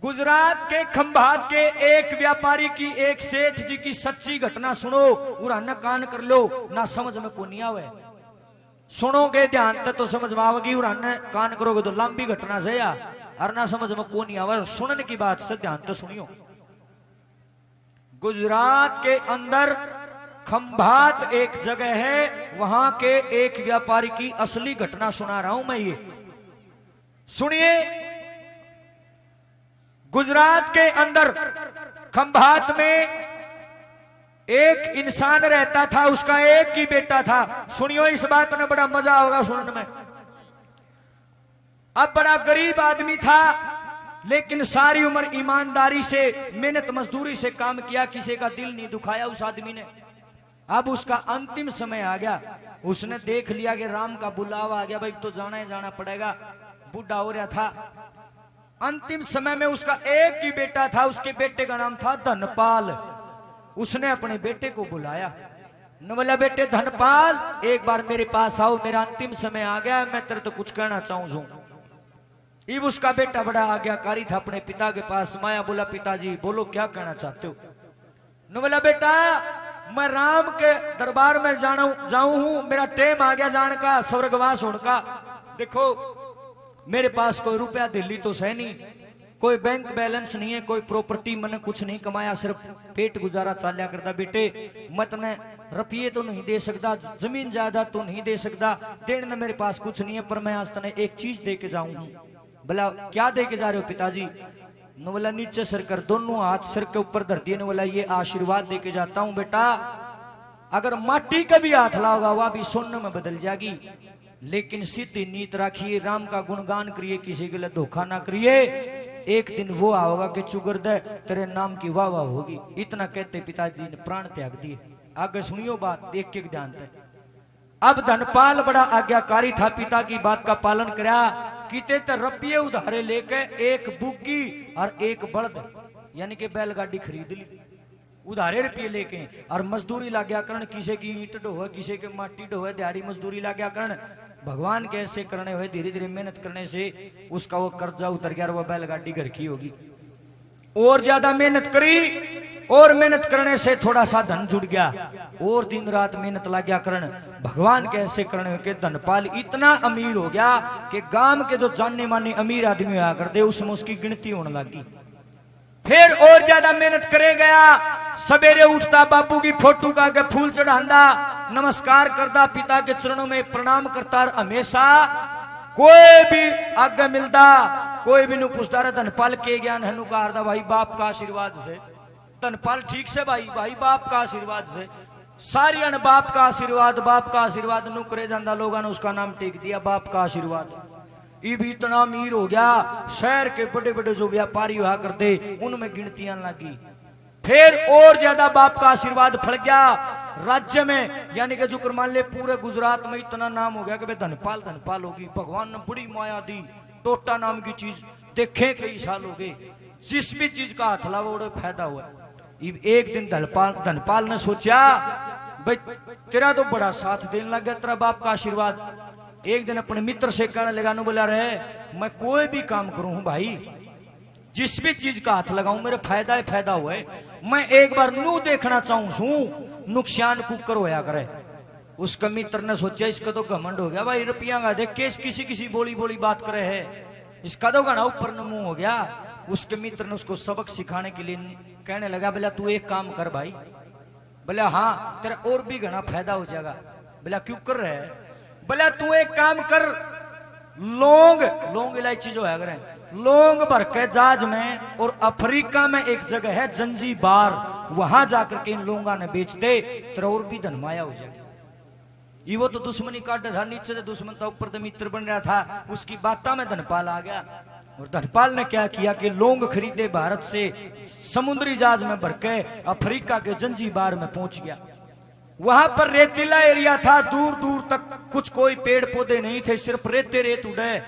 गुजरात के खंभात के एक व्यापारी की एक सेठ जी की सच्ची घटना सुनो, उन्हें कान कर लो, ना समझ में को नहीं आवे। सुनोगे ध्यान तक तो समझ में आवेगी, उन्हें कान करोगे तो लंबी घटना से या और ना समझ में को नहीं आवे। सुनने की बात से ध्यान तो सुनियो। गुजरात के अंदर खंभात एक जगह है, वहां के एक व्यापारी की असली घटना सुना रहा हूं मैं। ये सुनिए, गुजरात के अंदर खंभात में एक इंसान रहता था, उसका एक ही बेटा था। सुनियो, इस बात में बड़ा मजा होगा सुनने में। अब बड़ा गरीब आदमी था, लेकिन सारी उम्र ईमानदारी से मेहनत मजदूरी से काम किया, किसी का दिल नहीं दुखाया उस आदमी ने। अब उसका अंतिम समय आ गया, उसने देख लिया कि राम का बुलावा आ गया, भाई तो जाना ही जाना पड़ेगा, बूढ़ा हो रहा था। अंतिम समय में उसका एक ही बेटा था, उसके बेटे का नाम था धनपाल। उसने अपने बेटे को बुलाया, न बोला बेटे धनपाल एक बार मेरे पास आओ, मेरा अंतिम समय आ गया, मैं तेरे तो कुछ कहना चाहूं। इब उसका बेटा बड़ा आज्ञाकारी था, अपने पिता के पास माया, बोला पिताजी बोलो क्या कहना चाहते हो। न बोला बेटा मैं राम के दरबार में जाऊं हूं, मेरा टेम आ गया जान का, स्वर्गवास होने का। देखो मेरे पास कोई रुपया दिल्ली तो है नहीं, कोई बैंक बैलेंस नहीं है, कोई प्रॉपर्टी मैंने कुछ नहीं कमाया, सिर्फ पेट गुजारा चालिया करता। बेटे मैं तने रुपये तो नहीं दे सकता, जमीन जायदाद तो नहीं दे सकता, देने मेरे पास कुछ नहीं है, पर मैं आज तने एक चीज दे के जाऊं। बोला क्या दे के जा रहे हो पिताजी। न बोला नीचे सिर कर, दोनों हाथ सिर के ऊपर धर दिए। न बोला ये आशीर्वाद दे के जाता हूं बेटा, अगर माटी का भी हाथ लाओगा वह भी सोने में बदल जाएगी, लेकिन सीधी नीत रखिए, राम का गुणगान करिए, किसी के लिए धोखा ना करिए, एक दिन वो आओगा कि चुगर दे तेरे नाम की वाह वाह होगी। इतना कहते पिताजी ने प्राण त्याग दिए। आगे सुनियो बात, देख के ध्यान दे। अब धनपाल बड़ा आज्ञाकारी था, पिता की बात का पालन करा, किते तो रुपये उधारे लेके एक बुग्गी और एक बल्द यानी कि बैलगाड़ी खरीद ली, उधारे रुपये लेके, और मजदूरी लाग्या करण, किसी की ईंट ढोए, किसी के माटी ढोए, दिहाड़ी मजदूरी लाग्या करण। भगवान के ऐसे करने हुए धीरे धीरे मेहनत करने से उसका वो कर्जा उतर गया और वो बैलगाड़ी घर की होगी। और ज्यादा मेहनत करी, और मेहनत करने से थोड़ा सा धन जुड़ गया, और दिन रात मेहनत लाग्या करण। भगवान के ऐसे करने हुए धनपाल इतना अमीर हो गया कि गांव के जो जाने माने अमीर आदमी हुआ करते उसमें उसकी गिनती होने लगी। फिर और ज्यादा मेहनत करे गया, सवेरे उठता, बापू की फोटो का आगे फूल चढ़ांदा, नमस्कार करता, पिता के चरणों में प्रणाम करता, हमेशा कोई भी आगे मिलता, कोई भी नु पूछता रहा धनपाल के ज्ञान है, नु कहा भाई बाप का आशीर्वाद से। धनपाल ठीक से भाई बाप का आशीर्वाद से, सारिया ने बाप का आशीर्वाद नु करे जाता, लोगों ने उसका नाम टेक दिया बाप का आशीर्वाद। ये भी इतना अमीर हो गया, शहर के बड़े बड़े जो व्यापारी हुआ करते उनमें गिनतियां लगी। फिर और ज्यादा बाप का आशीर्वाद फल गया राज्य में, यानी कि जो मान ले पूरे गुजरात में इतना नाम हो गया कि धनपाल होगी। भगवान ने बड़ी माया दी, टोटा नाम की चीज देखे कई साल हो गए, जिस भी चीज का हाथ लावा वो फायदा हुआ। एक दिन धनपाल ने सोचा भाई तेरा तो बड़ा साथ देने लग गया तेरा बाप का आशीर्वाद। एक दिन अपने मित्र से कहने लगा, नु बोला रहे मैं कोई भी काम करूं भाई, जिस भी चीज का हाथ लगाऊं मेरे फायदा ही फायदा हुआ है, मैं एक बार नू देखना चाहूं नुकसान कुकर होया करे। उसका मित्र ने सोचा इसका तो घमंड हो गया भाई, रुपया का देख के किसी बोली बात करे है, इसका तो घना ऊपर नमू हो गया। उसके मित्र ने उसको सबक सिखाने के लिए कहने लगा, बोला तू एक काम कर भाई। बोला हाँ तेरा और भी घना फायदा हो जाएगा। बोला क्यों कर रहे है। बोला तू एक काम कर, लौंग इलायची जो है अगर लौंग भर के जहाज में, और अफ्रीका में एक जगह है जंजीबार, वहां जाकर के इन लोंगा ने बेच दे, तेरा और भी धनमाया हो जाएगा। ये वो तो दुश्मनी काट था, नीचे से दुश्मन था, ऊपर से मित्र बन रहा था, उसकी बाता में धनपाल आ गया। और धनपाल ने क्या किया कि लौंग खरीदे भारत से, समुद्री जहाज में भर के अफ्रीका के जंजीबार में पहुंच गया। वहां पर रेतीला एरिया था, दूर दूर तक कुछ कोई पेड़ पौधे नहीं थे, सिर्फ रेत उड़े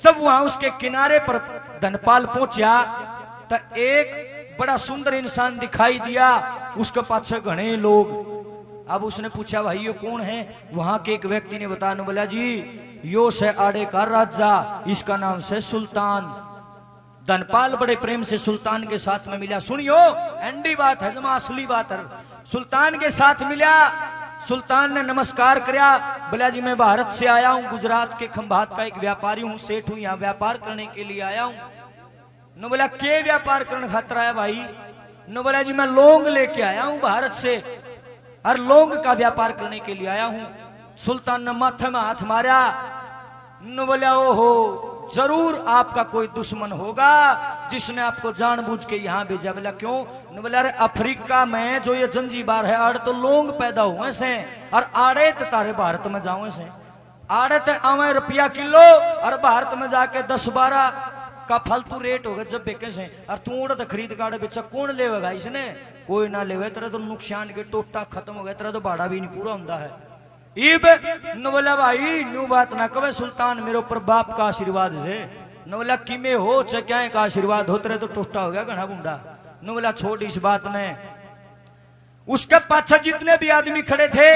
सब। वहां उसके किनारे पर धनपाल पहुंचा तो एक बड़ा सुंदर इंसान दिखाई दिया, उसके पाछे घने लोग। अब उसने पूछा भाई ये कौन है। वहां के एक व्यक्ति ने बताया, बोला जी यो से आड़े का राजा, इसका नाम से सुल्तान। धनपाल बड़े प्रेम से सुल्तान के साथ में मिला। सुनियो एंडी बात है, जमा असली बात है। सुल्तान के साथ मिला, सुल्तान ने नमस्कार किया, बोला जी मैं भारत से आया हूं, गुजरात के खंभात का एक व्यापारी हूं, सेठ हूं, यहाँ व्यापार करने के लिए आया हूं। न बोला के व्यापार करने खातर आया भाई। न बोला जी मैं लौंग लेके आया हूं भारत से, और लौंग का व्यापार करने के लिए आया हूं। सुल्तान ने माथे में हाथ मारा। न बोला ओहो जरूर आपका कोई दुश्मन होगा जिसने आपको जानबूझ के यहाँ भेजा। बोला क्यों। न बोला अरे अफ्रीका में जो ये जंजीबार है आड़े तो लौंग पैदा हुए से, और आड़े तो तारे भारत में जाओ से, आड़े तो आवे रुपया किलो, और भारत में जाके 10-12 का फालतू रेट होगा जब बेके से, और तू उड़ तो खरीद काड़े बेचा कौन लेगा इसने। कोई ना लेवे तेरा तो नुकसान के टोटा खत्म हो गया, तेरा तो भाड़ा भी नहीं पूरा होता है। इब न बोला भाई न्यू बात ना कवे सुल्तान मेरे ऊपर बाप का आशीर्वाद से, न बोला किमे हो चाहे क्या का आशीर्वाद हो, तेरे तो टोटा हो गया घना बुंडा। न बोला छोड़ इस बात ने। उसके पाछे जितने भी आदमी खड़े थे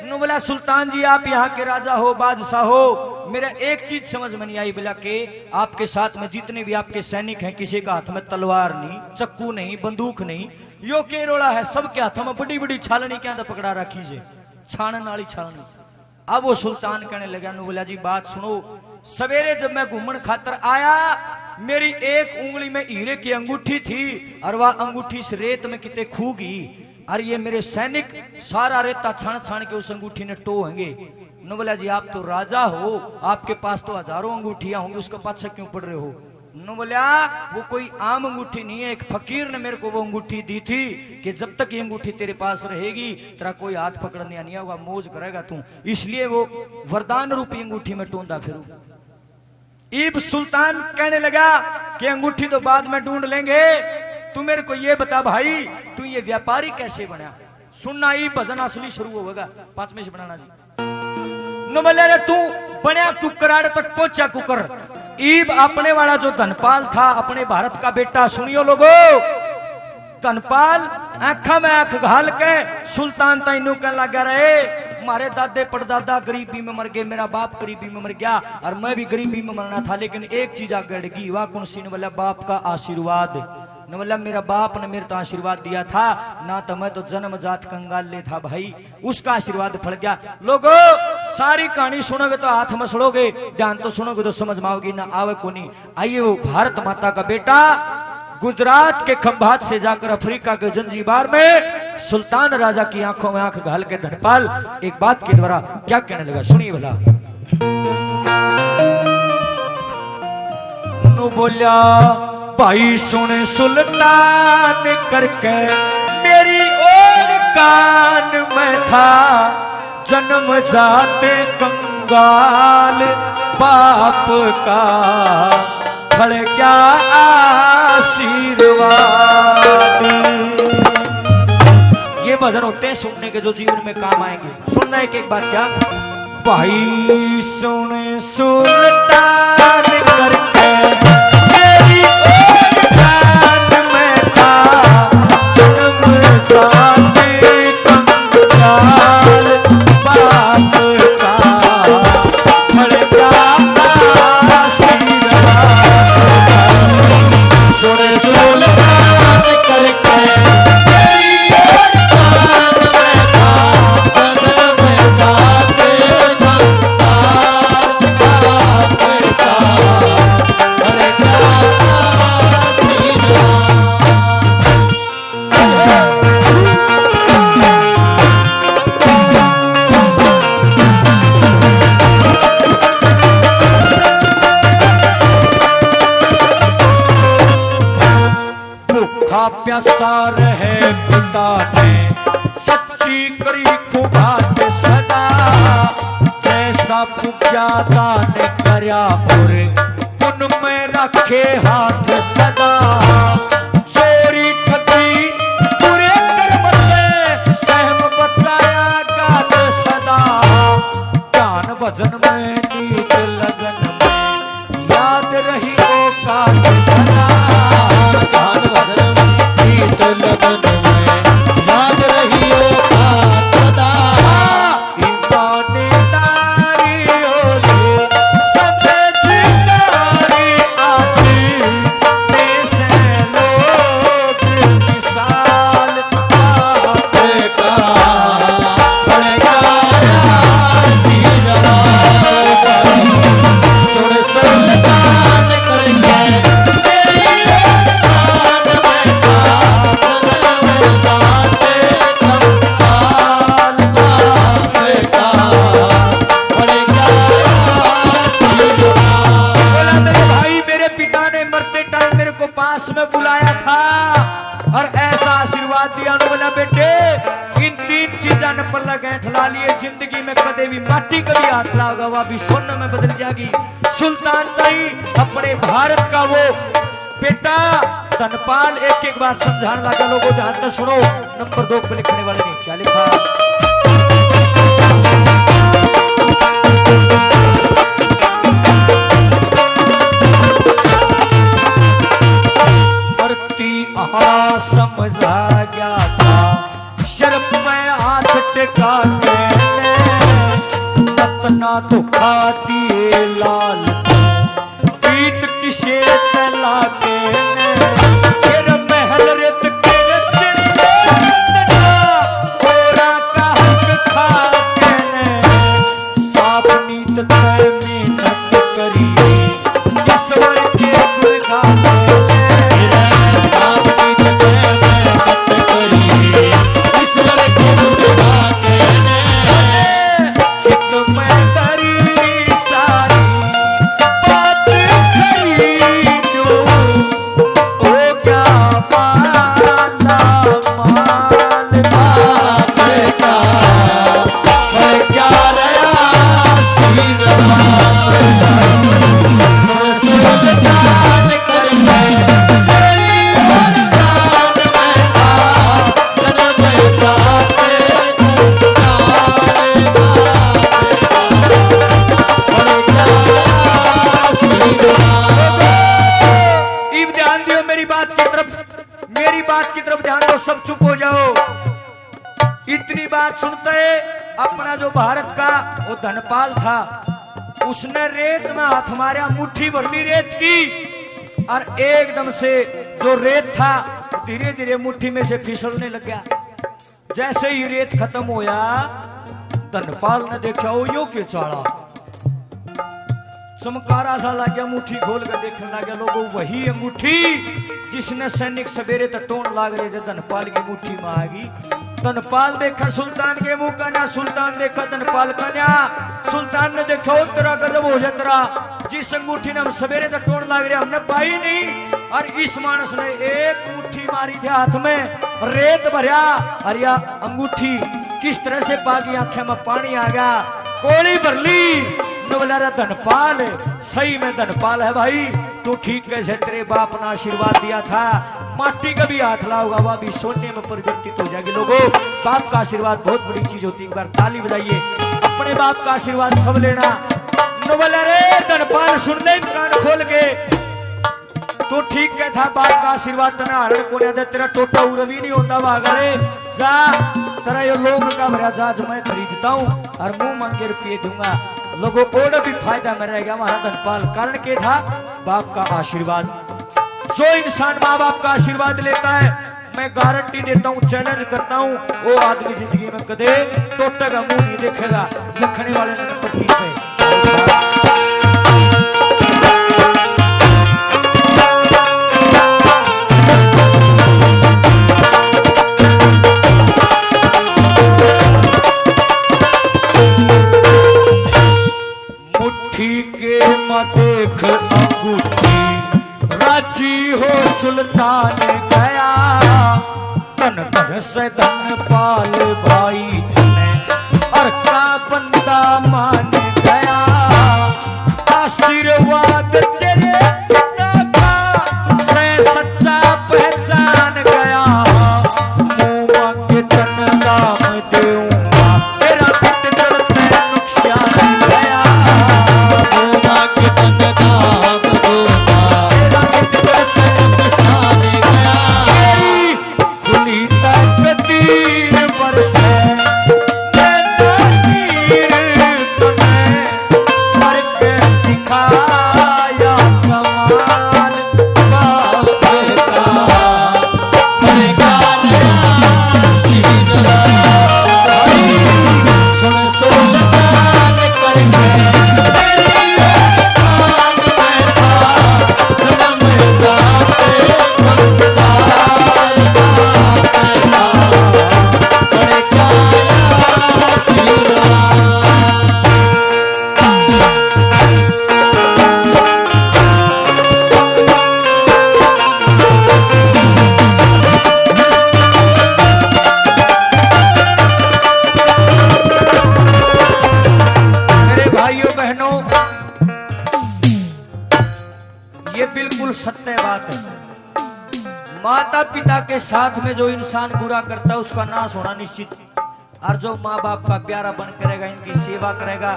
न बोला सुल्तान जी आप यहाँ के राजा हो बादशाह हो, मेरा एक चीज समझ में नहीं आई। बोला कि आपके साथ में जितने भी आपके सैनिक हैं किसी का हाथ में तलवार नहीं, चक्कू नहीं, बंदूक नहीं, यो के रोड़ा है, सबके हाथों में बड़ी बड़ी छालनी क्या पकड़ा रखी से, छानन वाली छालनी। अब वो सुल्तान कहने लगा नु बोला जी बात सुनो, सवेरे जब मैं घूमन खातर आया मेरी एक उंगली में हीरे की अंगूठी थी और वह अंगूठी से रेत में कितने खू गई, और ये मेरे सैनिक सारा रेता छान छान के उस अंगूठी ने टोहेंगे। न बोला जी आप तो राजा हो, आपके पास तो हजारों अंगूठियां होंगी, उसके पाछे क्यों पड़ रहे हो। न बोला वो कोई आम अंगूठी नहीं है, एक फकीर ने मेरे को वो अंगूठी दी थी कि जब तक ये अंगूठी तेरे पास रहेगी तेरा कोई हाथ पकड़ने नहीं होगा, मौज करेगा तू, इसलिए वो वरदान रूपी अंगूठी में टूंदा फिरू। इब सुल्तान कहने लगा कि अंगूठी तो बाद में ढूंढ लेंगे, तू मेरे को ये बता भाई तू ये व्यापारी कैसे बना। सुनना ये भजन असली शुरू होगा 5वें से बनाना जी। न बोले रे तू बना कुकराड़ तक पहुंचा कुकर। ईब अपने वाला जो धनपाल था अपने भारत का बेटा, सुनियो लोगो, धनपाल आंखा में आंख घाल के सुल्तान तैनू कहने लगा रहे मारे दादे पड़दादा गरीबी में मर गए, मेरा बाप गरीबी में मर गया और मैं भी गरीबी में मरना था, लेकिन एक चीज गड़गी, वाह कौन सी। न बोला बाप का आशीर्वाद। न बोला मेरा बाप ने मेरे तो आशीर्वाद दिया था ना, तो मैं तो जन्मजात कंगाल ले था भाई, उसका आशीर्वाद फल गया। लोगो सारी कहानी सुनोगे तो हाथ मसलोगे, ध्यान तो सुनोगे तो समझ में आओगी, ना आवे को नहीं। आइए वो भारत माता का बेटा गुजरात के खंभात से जाकर अफ्रीका के जंजीबार में सुल्तान राजा की आंखों में आंख घाल के धनपाल एक बात के द्वारा क्या कहने लगा, सुनिए भला। नु बोलिया भाई सुन सुल्तान करके मेरी ओर कान में था, जन्म जाते कंगाल बाप का फल क्या आशीर्वाद। ये भजन होते हैं सुनने के जो जीवन में काम आएंगे। सुनना एक बात क्या, भाई सुन सुल्तान करके मेरी ओर कान में था, जन्म जाते कंगाल बाप का फल क्या सुन सुल्तान करके मेरी ओर कान में था, जन्म जाते कंगाल बाप का फल क्या आशीर्वाद। भूखा प्यासा रहे पिता ने सच्ची करी खुबात सदा, जैसा पुग्या दान करया पुरे उनमें रखे हाथ सदा। चोरी ठगी बुरे कर्म से सहम बचाया गात सदा, ज्ञान भजन में नीत लगन में याद रही औकात सदा। ज्ञान भजन में गीत लगन में याद रहियो बात सदा। ईमानदारी होली समझदारी आती, देश लोग मिसाल बाप का पड़ेगा आशीर्वाद। सुन सुल्तान करके मेरी ओर कान में था, जन्म जाते कंगाल बाप का पड़ेगा आशीर्वाद। बोला मेरे भाई मेरे पिता ने मरते टाइम मेरे को पास में बुलाया था और ऐसा आशीर्वाद दिया। तो बोला बेटे इन 3 चीजा ने पल्ला गैंठ ला लिए, जिंदगी में कदे भी माटी कभी हाथ लागा वह भी सोने में बदल जाएगी। सुल्तान ताई अपने भारत का वो बेटा धनपाल एक एक बार समझाने लगा। लोगों ध्यान से सुनो, नंबर 2 पे लिखने वाले ने क्या लिखा। आहा समझा गया था शर्फ में हाथ टिका के नतना तो खाती लाल पीत किसे तला के फिर महल रित के ओरा का हक खा के साफ नीत तय मेहनत करी ईश्वर के गुण गाते सब चुप हो जाओ। इतनी बात सुनते अपना जो भारत का वो धनपाल था, उसने रेत में हाथ मारा, मुट्ठी भर ली रेत की, और एकदम से जो रेत था धीरे धीरे मुट्ठी में से फिसलने लग गया। जैसे ही रेत खत्म होया, धनपाल ने देखा वो यो के चाड़ा चमकारा सा लग गया। मुट्ठी खोल कर देखने लग गया, लोगों वही अंगूठी जिसने सैनिक सवेरे तक टोन लाग रहे थे धनपाल की मुट्ठी में आ गई। धनपाल देखा सुल्तान के मुंह का न्या, सुल्तान देखा धनपाल का न्या। सुल्तान ने देखा ओ तेरा गजब हो जाए, तेरा जिस अंगूठी ने हम सवेरे तक टोन लाग रहे हमने पाई नहीं, और इस मानस ने एक मुट्ठी मारी थी हाथ में, रेत भरिया, और या अंगूठी किस तरह से पागी, आंखें में पानी आ गया, कोड़ी भर ली। बोला धनपाल सही में धनपाल है भाई, तू ठीक कैसे, तेरे बाप ने आशीर्वाद दिया था, माटी का भी हाथ लाओगा वह भी सोने में परिवर्तित हो जाएगी। लोगों बाप का आशीर्वाद बहुत बड़ी चीज होती है, एक बार ताली बजाइए, अपने बाप का आशीर्वाद सब लेना। बोला रे धनपाल सुन ले कान खोल के, तू ठीक कहता, बाप का आशीर्वाद तने हरण को दे, तेरा टोटा उरवी नहीं होता वागड़े, जा तेरा ये लोग का भरा जहाज मैं खरीदता हूँ और मुंह मांगे रुपये दूंगा। लोगों और भी फायदा में रहेगा हमारा धनपाल, कारण के था बाप का आशीर्वाद। जो इंसान माँ बाप का आशीर्वाद लेता है, मैं गारंटी देता हूँ, चैलेंज करता हूँ, वो आदमी जिंदगी में कदे टोटे का मुंह नहीं देखेगा। देखने वाले नंबर 3 पे के देख अंगूठी राजी हो सुल्तान गया, तन तन से धनपाल भाई ने और का बंदा मान गया। आशीर्वाद तेरे पिता का से सच्चा पहचान गया, मुंह मांगे तन दाम दूंगा, तेरा पिट करते नुकसान गया। सत्य बात है, माता पिता के साथ में जो इंसान बुरा करता है उसका नाश होना निश्चित। और जो माँ बाप का प्यारा बन करेगा, इनकी सेवा करेगा,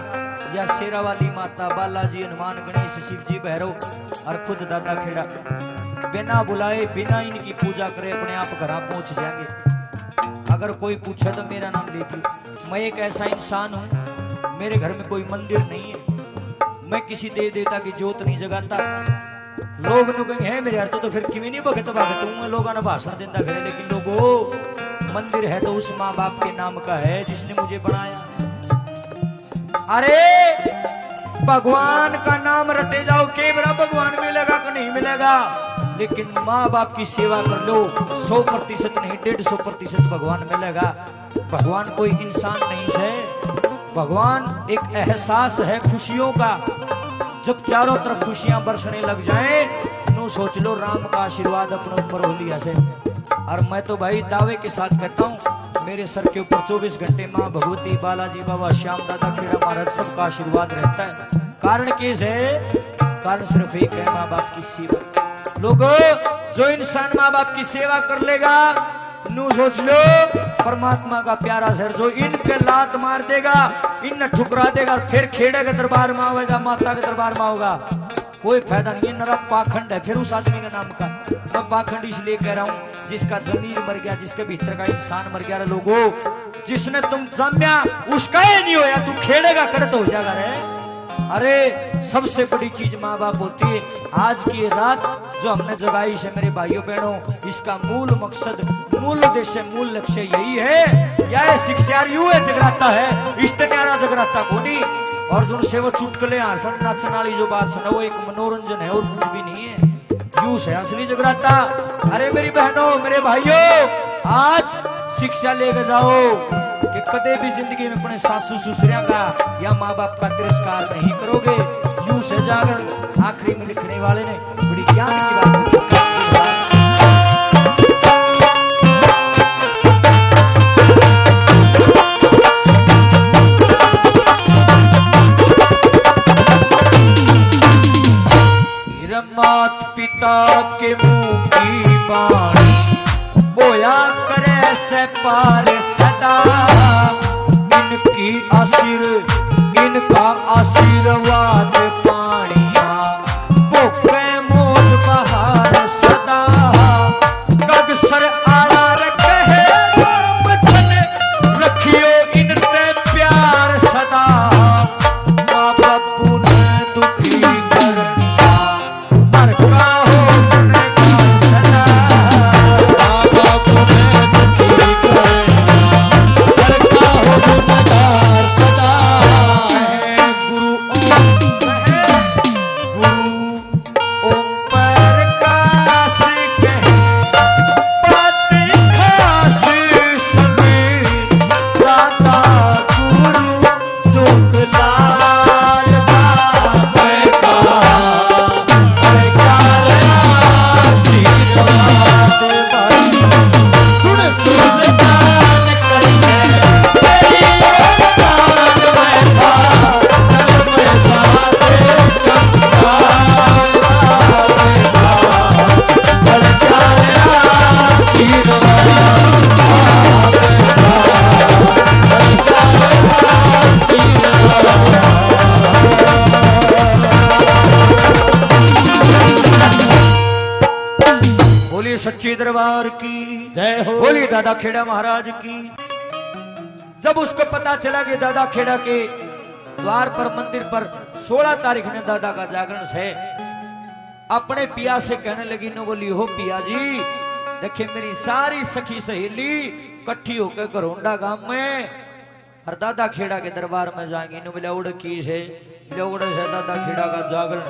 या शेरा वाली माता, बालाजी, हनुमान, गणेश, शिव जी, भैरव और खुद दादा खेड़ा बिना बुलाए बिना इनकी पूजा करे अपने आप घर पहुंच जाएंगे। अगर कोई पूछे तो मेरा नाम लेगी। मैं एक ऐसा इंसान हूं, मेरे घर में कोई मंदिर नहीं है, मैं किसी देव देवता की जोत नहीं जगाता। लोग नु कहेंगे है मेरे हर तो फिर किमें नहीं भगत भगत हूं, मैं लोगों ने भाषण देता करे। लेकिन लोगों, मंदिर है तो उस माँ बाप के नाम का है जिसने मुझे बनाया। अरे भगवान का नाम रटे जाओ, के बड़ा भगवान मिलेगा कि नहीं मिलेगा, लेकिन माँ बाप की सेवा कर लो, 100% नहीं 150% भगवान मिलेगा। भगवान कोई इंसान नहीं है, भगवान एक एहसास है खुशियों का। जब चारों तरफ खुशियां बरसने लग जाएं, नू सोच लो राम का आशीर्वाद अपने ऊपर हो लिया से। और मैं तो भाई दावे के साथ कहता हूँ, मेरे सर के ऊपर 24 घंटे माँ भगवती, बालाजी बाबा, श्याम दादा खेड़ा महाराज सबका आशीर्वाद रहता है। कारण कैसे है? कारण सिर्फ एक है, माँ बाप की सेवा। लोगों, जो इंसान माँ बाप की सेवा कर लेगा, नू सोच लो परमात्मा का प्यारा सर जो इनके लात मार देगा, इन ठुकरा देगा, फिर खेड़े के दरबार में आएगा, माता के दरबार में होगा, कोई फायदा नहीं है। नरा पाखंड है फिर उस आदमी का नाम का। मैं पाखंड इसलिए कह रहा हूँ जिसका जमीर मर गया, जिसके भीतर का इंसान मर गया। लोगों, जिसने तुम जम्या उसका ही नहीं होया, तू खेड़े का कड़त हो जाएगा रे। अरे सबसे बड़ी चीज माँ बाप होती है। आज की रात जो हमने जगाई है मेरे भाइयों बहनों, इसका मूल मकसद, मूल उद्देश्य, मूल लक्ष्य यही है। यह शिक्षा यू है जगराता है, इससे न्यारा जगराता को नहीं। और जो से वो चुटकले हंसन नाचन वाली जो बात सुना, वो एक मनोरंजन है और कुछ भी नहीं है। यूस है असली जगराता। अरे मेरी बहनों, मेरे भाइयों, आज शिक्षा लेकर जाओ कि कदे भी जिंदगी में अपने सासू ससुरिया का या माँ बाप का तिरस्कार नहीं करोगे। यूं से जागर आखिरी में लिखने वाले ने बड़ी ज्ञान की बात की। मात पिता के मुंह की बाणी बोया करे से पार सदा, इनकी इनका आशीर्वाद पानिया भूखे मोज बहार सदा। गगसर आला रखे राम धन, रखियो इनसे प्यार सदा। माँ बापू ने दुखी करनिया, हर का हो गुनहगार सदा। माँ बापू ने दुखी करनिया, हर का हो गुनहगार सदा। गुरु ओम प्रकाश कहे बात खास समीर, दादा गुरु सुखलाल बाबा का आशीर्वाद सुन सुन दान करके तेरी दान में था, तन में जाते चमकार बल जाने आशीर्वाद बल जाने आशीर्वाद। बोली सच्चे दरबार की जय हो। बोली दादा खेड़ा महाराज की। जब उसको पता चला कि दादा खेड़ा के द्वार पर मंदिर पर 16 तारीख ने दादा का जागरण है, अपने पिया से कहने लगी, न बोली हो पिया जी, देखिए मेरी सारी सखी सहेली इकट्ठी होकर घरोंडा गांव में और दादा खेड़ा के दरबार में जाएंगे। न बोले उड़ की से दादा खेड़ा का जागरण।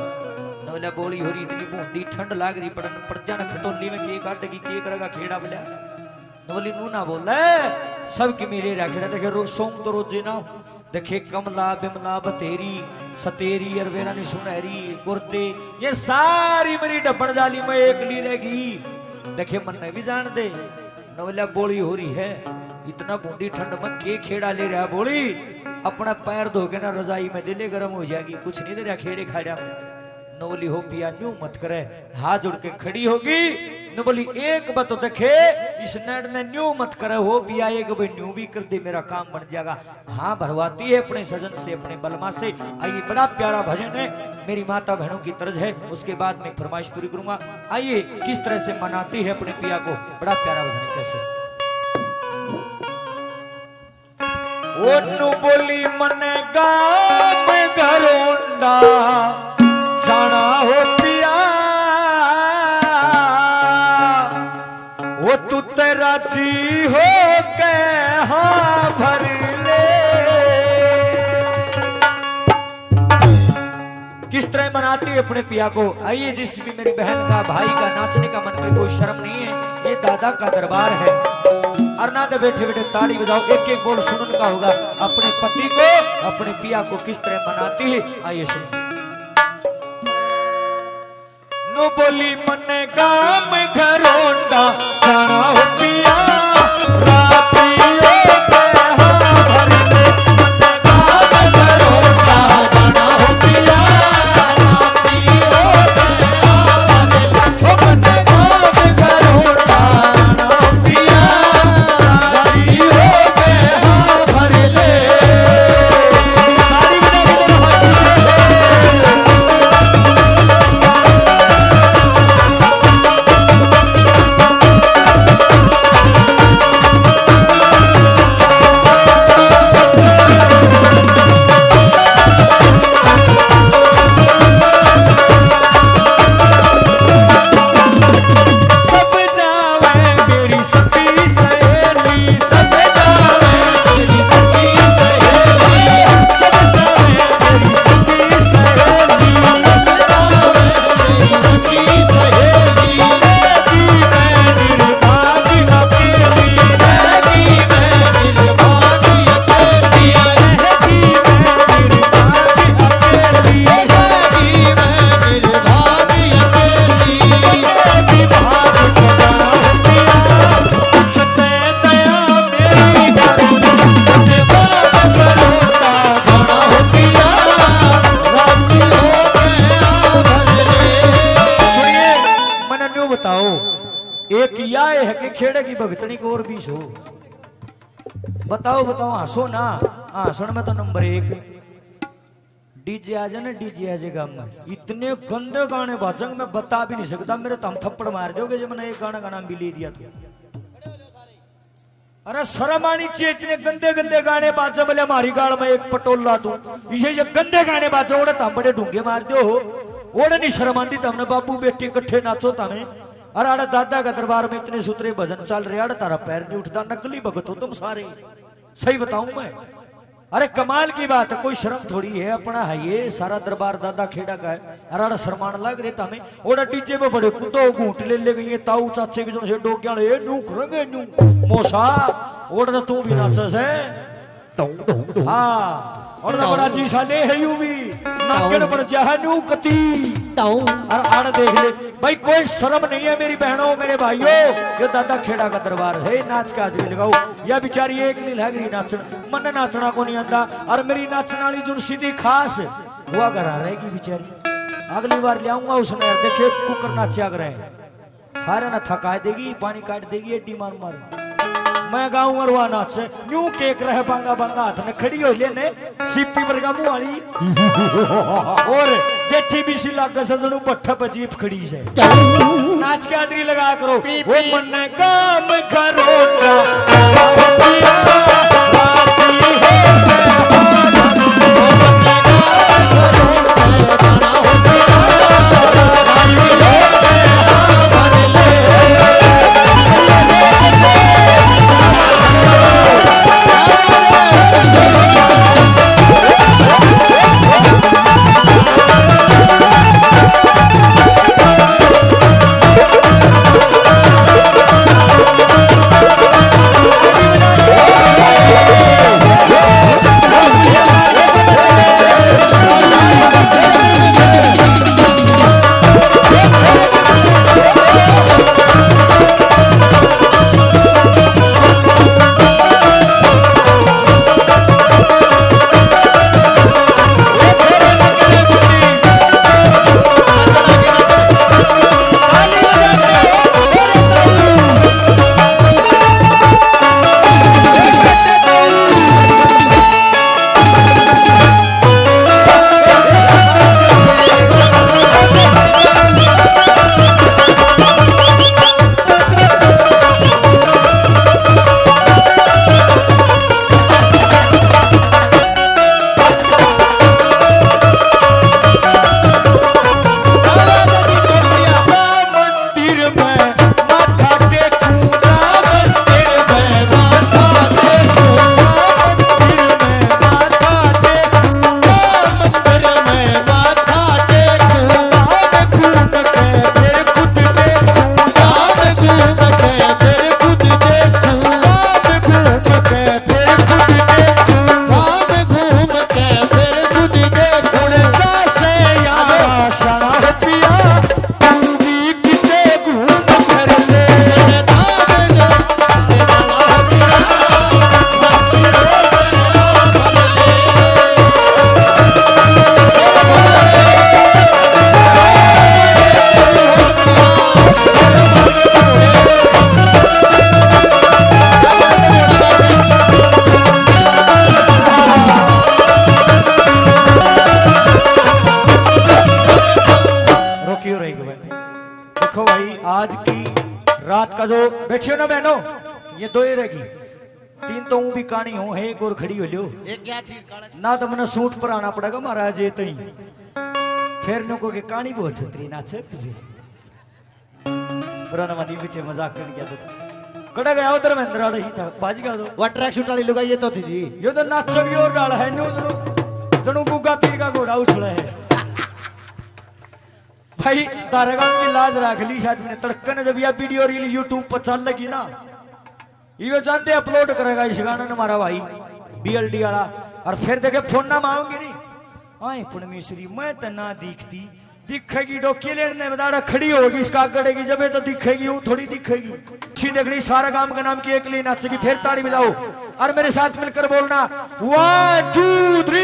न बोले बोली हो रही इतनी बूंदी ठंड लाग रही पड़ जाना खटोली में के काटेगी के करेगा खेड़ा बोलिया। न बोली नू ना बोले सबकी मेरे रखेड़ा देखे सोम तो रोजे ना देखे कमला बिमला बतेरी सतेरी अरवेरा ने सुनहरी कुर्ते ये सारी मेरी डब्बन जाली में एक ली रहेगी। देखे मन ने भी जान दे। न बोलिया बोली हो रही है इतना बूंदी ठंड में के खेड़ा ले रहा। बोली अपना पैर धो के ना रजाई में दिले गर्म हो जाएगी, कुछ नहीं दे रहा खेड़े खाड़ा में। नो बोली हो पिया न्यू मत करे, हाथ जोड़ के खड़ी होगी। नो बोली एक बात तो देखे, इस नैड ने न्यू मत करे हो पिया, एक भाई न्यू भी कर दे मेरा काम बन जाएगा। हाँ भरवाती है अपने सजन से, अपने बलमा से। आइए बड़ा प्यारा भजन है, मेरी माता बहनों की तर्ज है, उसके बाद मैं फरमाइश पूरी करूंगा। आइए किस तरह से मनाती है अपने पिया को, बड़ा प्यारा भजन है। कैसे ओनु बोली मन गाम घरोंडा जाना हो पिया, वो तू तेरा जी हो के हाँ भर ले। किस तरह मनाती है अपने पिया को। आइए जिस भी मेरी बहन का भाई का नाचने का मन में कोई शर्म नहीं है, ये दादा का दरबार है। और ना तो बैठे बैठे ताड़ी बजाओ, एक एक बोल सुनने का होगा। अपने पति को अपने पिया को किस तरह मनाती है, आइए सुनिए। नो बोली मन गाम घरोंडा जाना हो पिया, एक या है कि खेड़े की भगतनी को और भी सो। बताओ बताओ, हंसो ना, हंसन में तो नंबर 1। डीजे आ जाए ना, डीजे आ जाएगा में इतने गंदे गाने बाजंग मैं बता भी नहीं सकता, मेरे तो हम थप्पड़ मार दोगे जब मैंने एक गाना का नाम भी ले दिया तो। अरे शर्म आनी चाहिए, इतने गंदे गंदे गाने बाजा बोले हमारी गाड़ में एक पटोला तू, इसे जो गंदे गाने बाजा ओढ़े तो बड़े ढूंगे मार दो हो, ओढ़े नहीं शर्म आती तो हमने बाबू बेटी इकट्ठे नाचो तमें। अरे आड़े दादा का दरबार में इतने सुतरे भजन चल रहे, अरे तारा पैर नहीं उठता, नकली भगत हो तुम सारे, सही बताऊं मैं। अरे कमाल की बात है, कोई शर्म थोड़ी है, अपना है ये सारा दरबार दादा खेड़ा का है। अरे आड़ा शर्मान लग रहे हमें, ओड़ा डीजे में बड़े कुदो घूट ले गई ताऊ चाचे के जो डोग्या न्यू करेंगे न्यू मोसा, ओड़ा तो तू भी नाचस है। हाँ और तो बड़ा जी साले है यू भी नाकन पर चाहे न्यू कती। और आड़ देख ले भाई, कोई शर्म नहीं है मेरी बहनों मेरे भाइयों, ये दादा खेड़ा का दरबार है, नाच का हाजरी लगाओ। या बेचारी एक नहीं लग रही नाचन, मन नाचना को नहीं आता। और मेरी नाचने वाली जो सीधी खास हुआ घर आ रहेगी बेचारी, अगली बार ले आऊंगा उसने, देखे कुकर नाचा करे सारे ना थका देगी, पानी काट देगी, एडी मार मार। मैं गाऊं और वह नाच न्यू केक रहे बांगा बांगा हाथ में खड़ी हो लेने सीपी वर्गा मुंह वाली और बैठी भी सी लाग सजनू पट्ठा पर जीप खड़ी है। नाच के हाजरी लगा करो, वो मन काम करो रहेगी भाई। देखो भाई आज की रात का जो बैठियो ना बहनों, ये दो ही रहेगी, तीन तो ऊं भी कहानी हो है, एक और खड़ी हो लियो एक क्या थी काला ना, तो मैंने सूट पर आना पड़ेगा महाराज ये तई फिर नो को के कहानी बहुत सुतरी नाचे पुराना मनी बिटे मजाक कर गया तो कड़ा गया उधर महेंद्र रही था बाज गया तो वो ट्रैक सूट वाली लुगाई ये तो थी जी। यो तो नाच भी और डाल है नो जणू गुगा पीर का घोड़ा उछला है भाई। तारेगांव की लाज रख ली शादी ने तड़कन जब यह वीडियो रील यूट्यूब पर चल लगी ना, ये जानते अपलोड करेगा इस गाना ने हमारा भाई BLD वाला, और फिर देखे फोन ना मांगेंगे नहीं आए परमेश्वरी मैं तो ना दिखती दिखेगी डोकी लेने बता खड़ी होगी इसका गड़ेगी जब तो दिखेगी वो थोड़ी दिखेगी अच्छी देखनी सारा काम का नाम की एक लिए नाचेगी फिर ताड़ी बजाओ और मेरे साथ मिलकर बोलना 1 2 3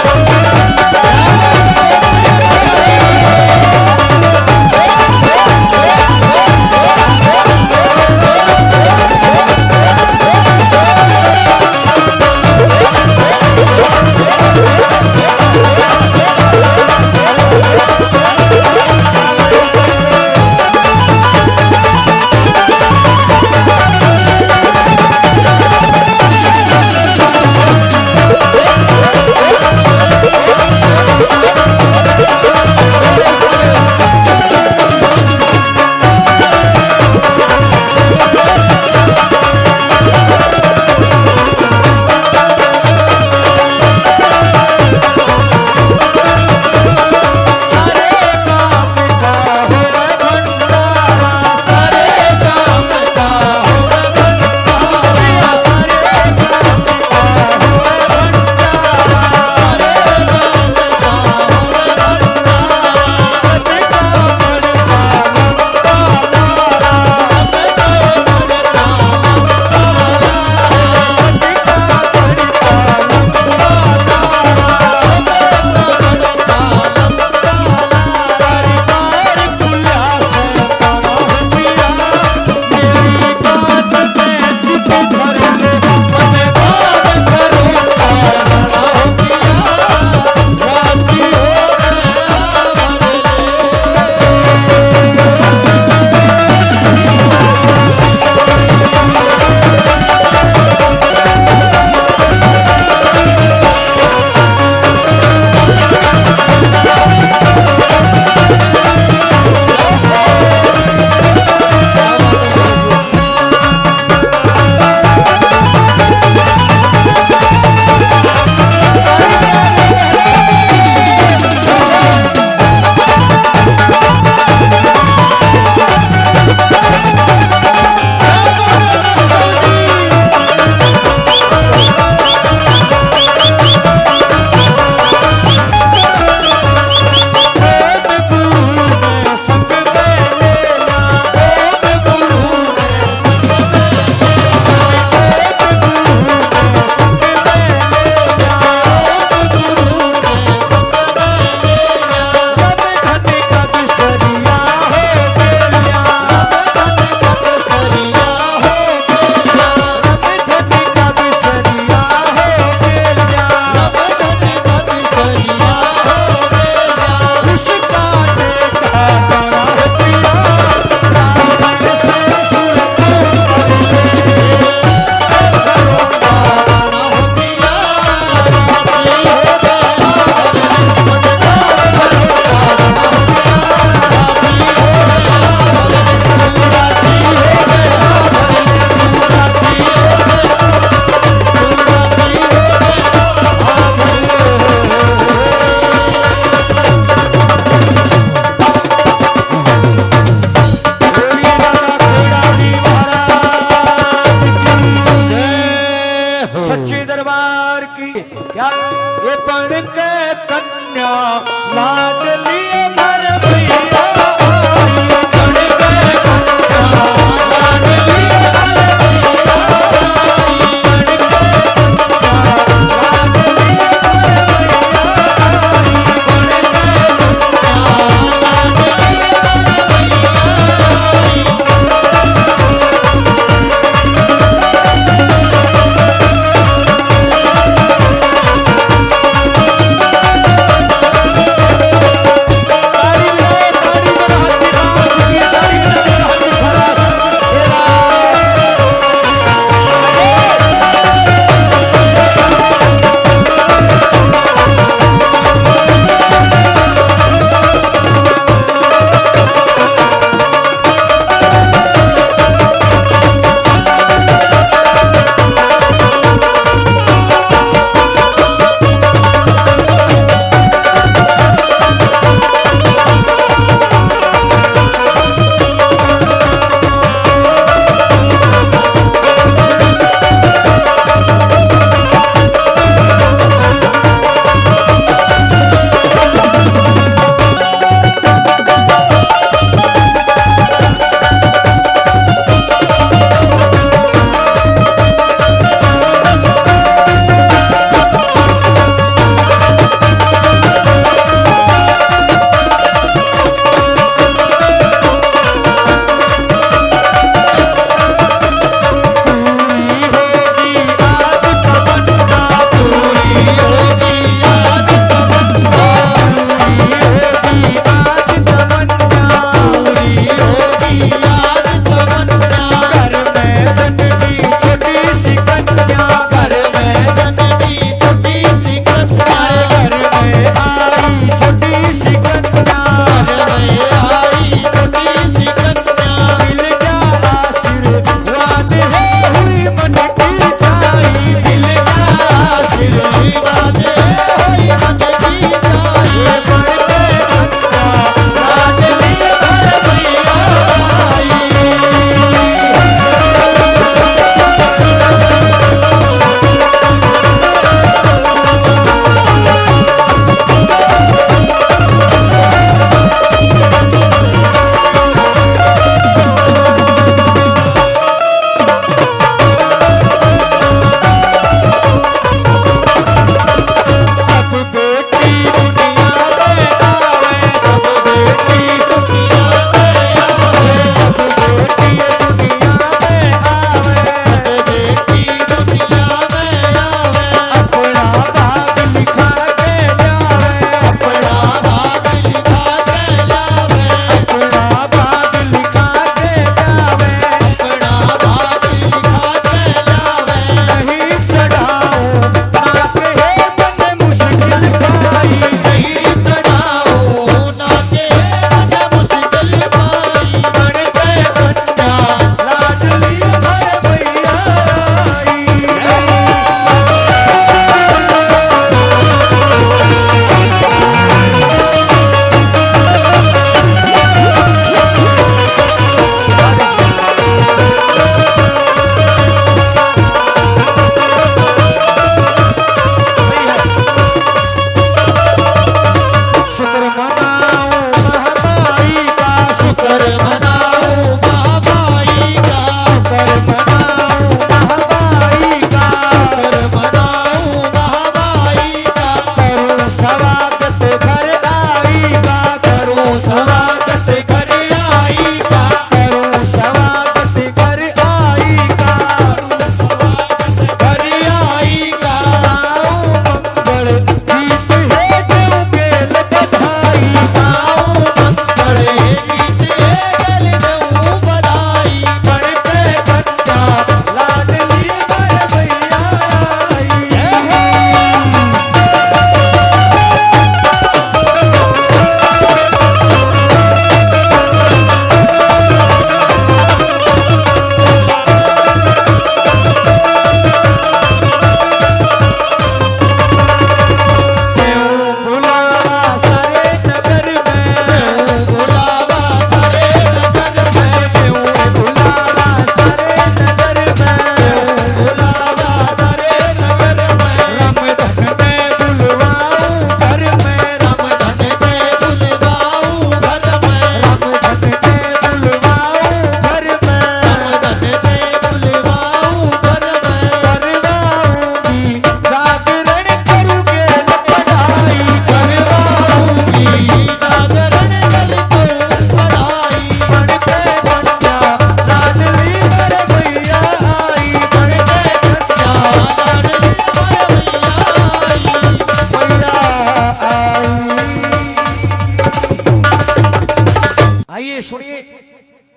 Thank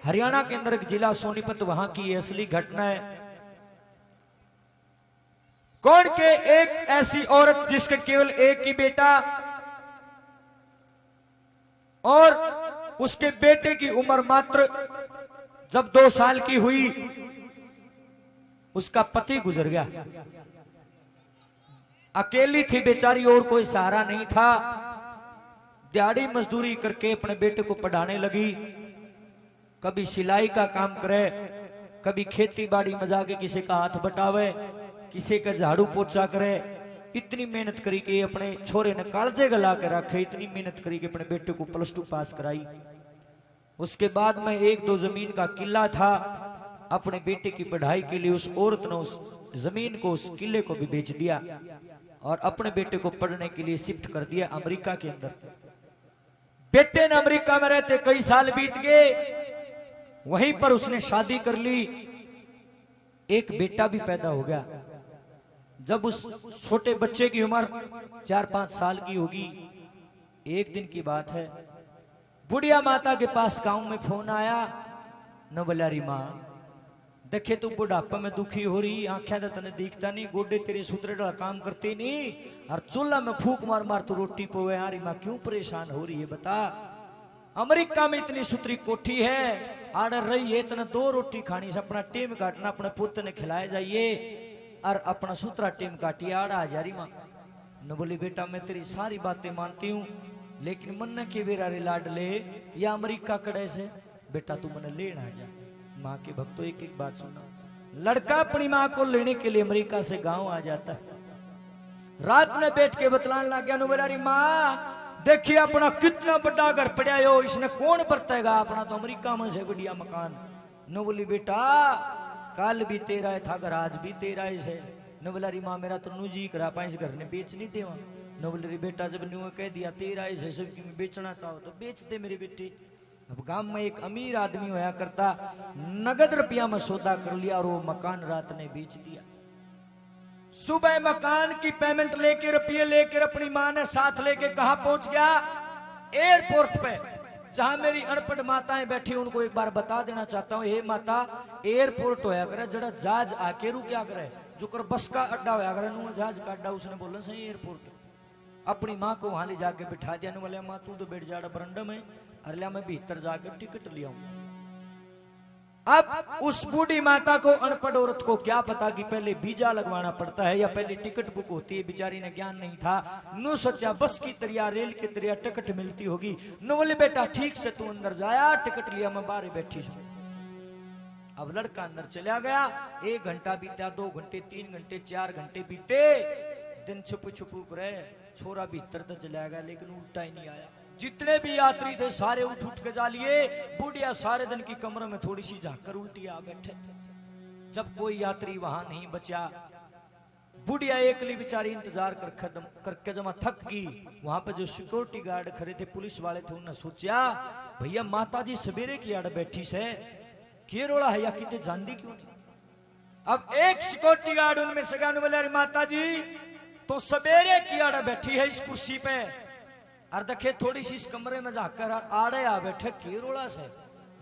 हरियाणा के अंदर एक जिला सोनीपत, वहां की ये असली घटना है। कौन के एक ऐसी औरत जिसके केवल एक ही बेटा और उसके बेटे की उम्र मात्र जब 2 साल की हुई उसका पति गुजर गया। अकेली थी बेचारी और कोई सहारा नहीं था। दिहाड़ी मजदूरी करके अपने बेटे को पढ़ाने लगी। कभी सिलाई का काम करे, कभी खेती बाड़ी में जाके किसी का हाथ बटावे, किसी का झाड़ू पोछा करे। इतनी मेहनत करी कि अपने छोरे ने कालजे गला के रखे। इतनी मेहनत करी कि अपने बेटे को +2 पास कराई। उसके बाद में 1-2 जमीन का किला था। अपने बेटे की पढ़ाई के लिए उस औरत ने उस जमीन को, उस किले को भी बेच दिया और अपने बेटे को पढ़ने के लिए शिफ्ट कर दिया अमेरिका के अंदर। बेटे ने अमेरिका में रहते कई साल बीत गए। वहीं पर उसने शादी कर ली। एक बेटा भी पैदा हो गया। जब उस छोटे बच्चे की उम्र 4-5 साल की होगी, एक दिन की बात है, बुढ़िया माता के पास गांव में फोन आया। न बोलारी मां देखे तू बुढ़ापा में दुखी हो रही, आंखें तो तने दिखता नहीं, गोडे तेरे सुधरे काम करते नहीं और चूल्हा में फूक मार मार तू रोटी पोवे। यारी मां क्यों परेशान हो रही है बता। अमेरिका में इतनी सुतरी कोठी है, आर्डर रही है, तना 2 रोटी खानी से अपना टेम काटना, अपने पुत्र ने खिलाए जाइए और अपना सूत्रा टेम काटिए। आड़ा हजारी मां न बोली बेटा मैं तेरी सारी बातें मानती हूँ, लेकिन मन के बेरा रे लाड ले या अमेरिका कड़े से बेटा तू मन लेना जा। माँ के भक्तों एक एक बात सुना। लड़का अपनी माँ को लेने के लिए अमेरिका से गांव आ जाता है। रात में बैठ के बतलाने लग गया, नुबेलारी माँ देखिए अपना कितना बड़ा घर पड़ा हो, इसने कौन बरतेगा, अपना तो अमेरिका में से बढ़िया मकान। नो बोली बेटा कल भी तेरा है था घर, आज भी तेरा है। नो बोला माँ मेरा तो नूजी करा पाइस घर ने बेच नहीं देवा। नो बोले बेटा जब न्यू कह दिया तेरा है सब की बेचना चाहो तो बेच दे मेरे बेटे। अब गांव में एक अमीर आदमी होया करता, नगद रुपया में सौदा कर लिया और वो मकान रात ने बेच दिया। सुबह मकान की पेमेंट लेके रुपये लेकर अपनी मां ने साथ लेके कहा पहुंच गया, एयरपोर्ट पे, जहां मेरी अनपढ़ माताएं बैठी उनको एक बार बता देना चाहता हूं। हे माता एयरपोर्ट होया करे जड़ा जहाज आके रुकया करे, जो कर बस का अड्डा होया करे नु जहाज का अड्डा, उसने बोला सही एयरपोर्ट। अपनी माँ को वहां ले जाके बिठा दिया। बोले माँ तू तो बैठ जाड़ा बरंडा में, अरे लिया मैं भीतर जाके टिकट लिया। अब उस बूढ़ी माता को, अनपढ़ औरत को क्या पता कि पहले वीजा लगवाना पड़ता है या पहले टिकट बुक होती है। बेचारी ने ज्ञान नहीं था। नु सोचा बस की तरिया रेल की तरिया टिकट मिलती होगी। नु बोले बेटा ठीक से तू अंदर जाया, टिकट लिया, मैं बाहर बैठी हूं। अब लड़का अंदर चला गया। 1 घंटा बीता, 2 घंटे, 3 घंटे, 4 घंटे बीते। दिन छुप छुप रहे, छोरा भीतर तो चला गया लेकिन उल्टा ही नहीं आया। जितने भी यात्री थे सारे उठ उठ के जा लिए। बुढ़िया सारे दिन की कमरे में थोड़ी सी झांकर उल्टी आ बैठे थे। जब कोई यात्री वहां नहीं बचा, बुढ़िया एकली बेचारी इंतजार करके जमा थक गई। वहां पे जो सिक्योरिटी गार्ड खड़े थे, पुलिस वाले थे, उन्होंने सोचा भैया माता जी सवेरे की आड़ बैठी से के रोड़ा है या कितने जानती क्यों नहीं। अब एक सिक्योरिटी गार्ड उनमें से गाने बोले माता जी तो सवेरे की आड़ बैठी है इस कुर्सी पे, और देखे थोड़ी सी इस कमरे में जाकर आड़े आ बैठे के रोड़ा से।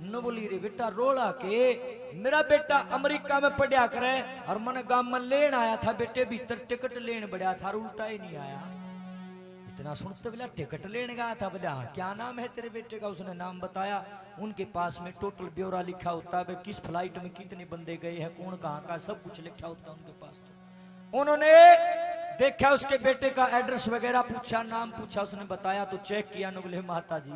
न बोली रे बेटा रोड़ा के, मेरा बेटा अमेरिका में पढ़ा करे और मन गांव में लेन आया था, बेटे भीतर टिकट लेन बढ़िया था, उल्टा ही नहीं आया। इतना सुनते बोला टिकट लेने गया था। बोले हाँ क्या नाम है तेरे बेटे का। उसने नाम बताया। उनके पास में टोटल ब्यौरा लिखा होता है, किस फ्लाइट में कितने बंदे गए हैं, कौन कहाँ का, सब कुछ लिखा होता है उनके पास। तो उन्होंने देखा, उसके बेटे का एड्रेस वगैरह पूछा, नाम पूछा, उसने बताया तो चेक किया। न बोले माता जी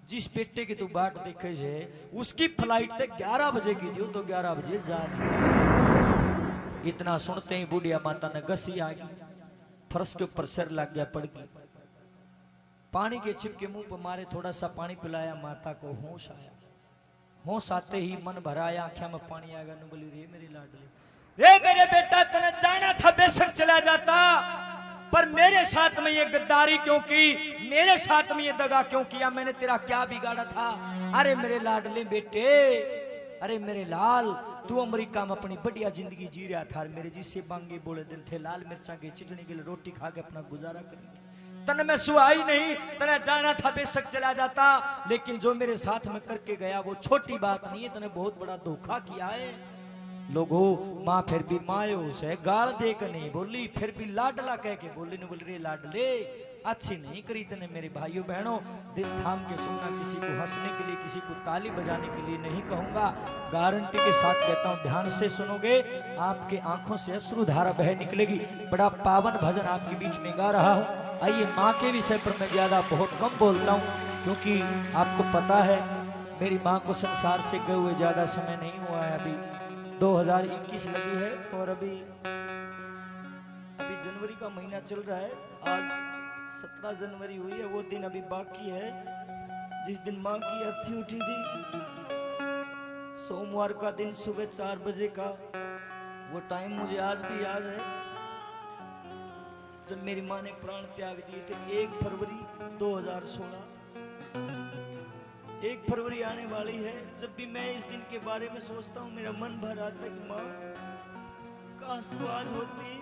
जिस बेटे की तू बाट देखे जे उसकी फ्लाइट थे 11 बजे की थी, तो 11 बजे जा रही। इतना सुनते ही बुढ़िया माता ने गसी आ गई, फर्श के ऊपर सिर लग गया, पड़ गई। पानी के छिपके मुंह पर मारे, थोड़ा सा पानी पिलाया, माता को होश आया। होश आते ही मन भराया, आंखें में पानी आ गया। न बोली रे मेरी लाडली, रे मेरे बेटा तने जाना था बेशक चला जाता, पर मेरे साथ में ये गद्दारी क्यों की, मेरे साथ में ये दगा क्यों किया, मैंने तेरा क्या बिगाड़ा था। अरे मेरे लाडले बेटे, अरे मेरे लाल, तू अमेरिका में अपनी बढ़िया जिंदगी जी रहा था, मेरे जिससे बांगे बोले दिन थे, लाल मिर्चा के चिटनी के लिए रोटी खा के अपना गुजारा करेंगे। तन में सुहाई नहीं, तने जाना था बेशक चला जाता, लेकिन जो मेरे साथ में करके गया वो छोटी बात नहीं है, तने बहुत बड़ा धोखा किया है। लोगो माँ फिर भी मायो से गाल दे के नहीं बोली, फिर भी लाडला कह के बोली, नहीं बोल रे लाडले अच्छी नहीं करी तने। मेरे भाइयों बहनों, दिल थाम के सुनना, किसी को हंसने के लिए, किसी को ताली बजाने के लिए नहीं कहूंगा, गारंटी के साथ कहता हूं, ध्यान से सुनोगे आपके आंखों से अश्रुधारा बह निकलेगी। बड़ा पावन भजन आपके बीच में गा रहा हूं। आइए, माँ के विषय पर मैं ज्यादा बहुत कम बोलता हूं, क्योंकि आपको पता है मेरी माँ को संसार से गए हुए ज्यादा समय नहीं हुआ है। अभी 2021 लगी है और अभी जनवरी का महीना चल रहा है। आज 17 जनवरी हुई है, वो दिन अभी बाकी है जिस दिन माँ की अर्थी उठी थी। सोमवार का दिन सुबह 4 बजे का वो टाइम मुझे आज भी याद है, जब मेरी माँ ने प्राण त्याग दिए थे। 1 फरवरी 2016, 1 फरवरी आने वाली है। जब भी मैं इस दिन के बारे में सोचता हूँ मेरा मन भर आता है कि माँ काश तू आज होती।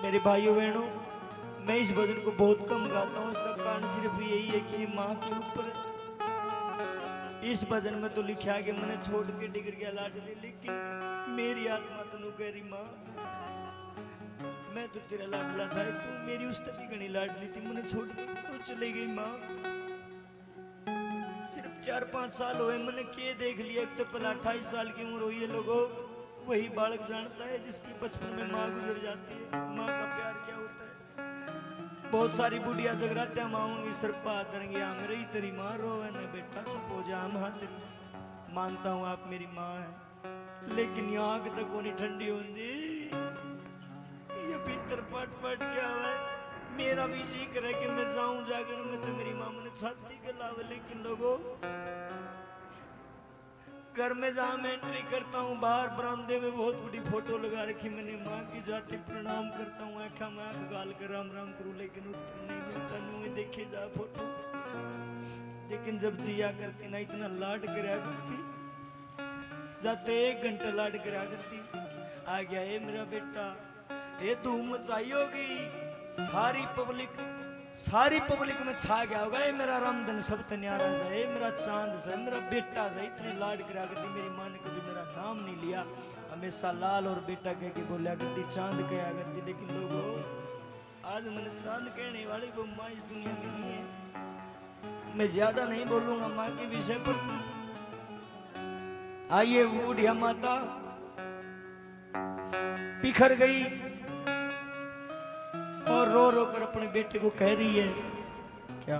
मेरे भाइयों बहनों, मैं इस भजन को बहुत कम गाता हूँ। इसका कारण सिर्फ यही है कि माँ के ऊपर इस भजन में तो लिखा है कि मैंने छोड़ के डिगर गया लाडली, लेकिन मेरी आत्मा तनु कह रही माँ मैं तो तेरा लाडला था, तू मेरी उस तक घनी लाडली थी, मैंने छोड़ के तो चले गई माँ। सिर्फ 4-5 साल हुए मैंने के देख लिया, अब तो पहले 28 साल की उम्र हुई है। लोगों, वही बालक जानता है जिसकी बचपन में माँ गुजर जाती है, माँ का प्यार क्या होता है। बहुत सारी बुढ़िया जगरात्या माओ की सरपा तरंगिया मेरी तेरी माँ रोवे न बेटा चुप हो जा, हम हाथ मानता हूँ आप मेरी माँ है, लेकिन यहाँ आग तक वो नहीं ठंडी होती, ये भीतर पट पट क्या हुआ। मेरा भी जी करे कि मैं जाऊं जागरण में तो मेरी माँ मुझे छाती के लावे, लेकिन लोगों घर में जहां मैं एंट्री करता हूँ, बाहर बरामदे में बहुत बड़ी फोटो लगा रखी मैंने माँ की, जाती प्रणाम करता हूँ, आँखा में आँख गाल कर राम राम करूँ, लेकिन उत्तर नहीं मिलता। मुँह देखे जा फोटो, लेकिन जब जिया करती ना इतना लाड करा करती, जाते 1 घंटा लाड करा करती, आ गया ये मेरा बेटा, ये धूम मचाई होगी, सारी पब्लिक में छा गया होगा, ये मेरा रामधन सब न्यारा है, ये मेरा चांद है, मेरा बेटा है। इतने लाड करा करती। मेरी माँ ने कभी मेरा नाम नहीं लिया, हमेशा लाल और बेटा कह के बोला करती, चांद कहा करती। लेकिन लोगों, आज मैंने चांद कहने वाली वो माँ इस दुनिया में नहीं है। मैं ज्यादा नहीं बोलूंगा माँ के विषय पर। आइए, बूढ़िया माता बिखर गई और रो रो कर अपने बेटे को कह रही है क्या,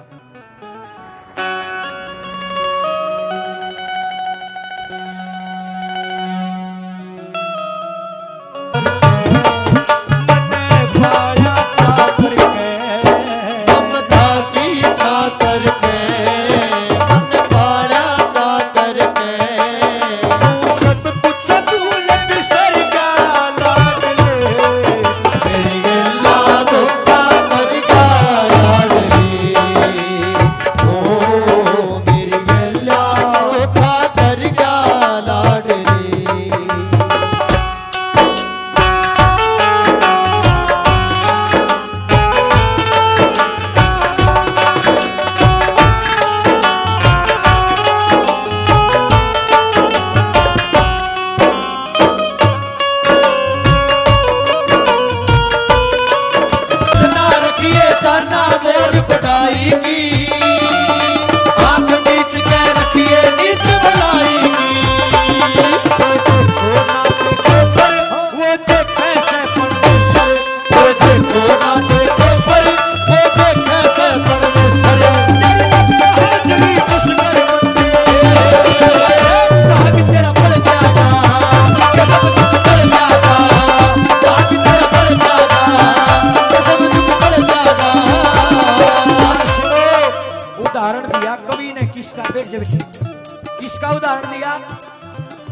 इसका उदाहरण दिया,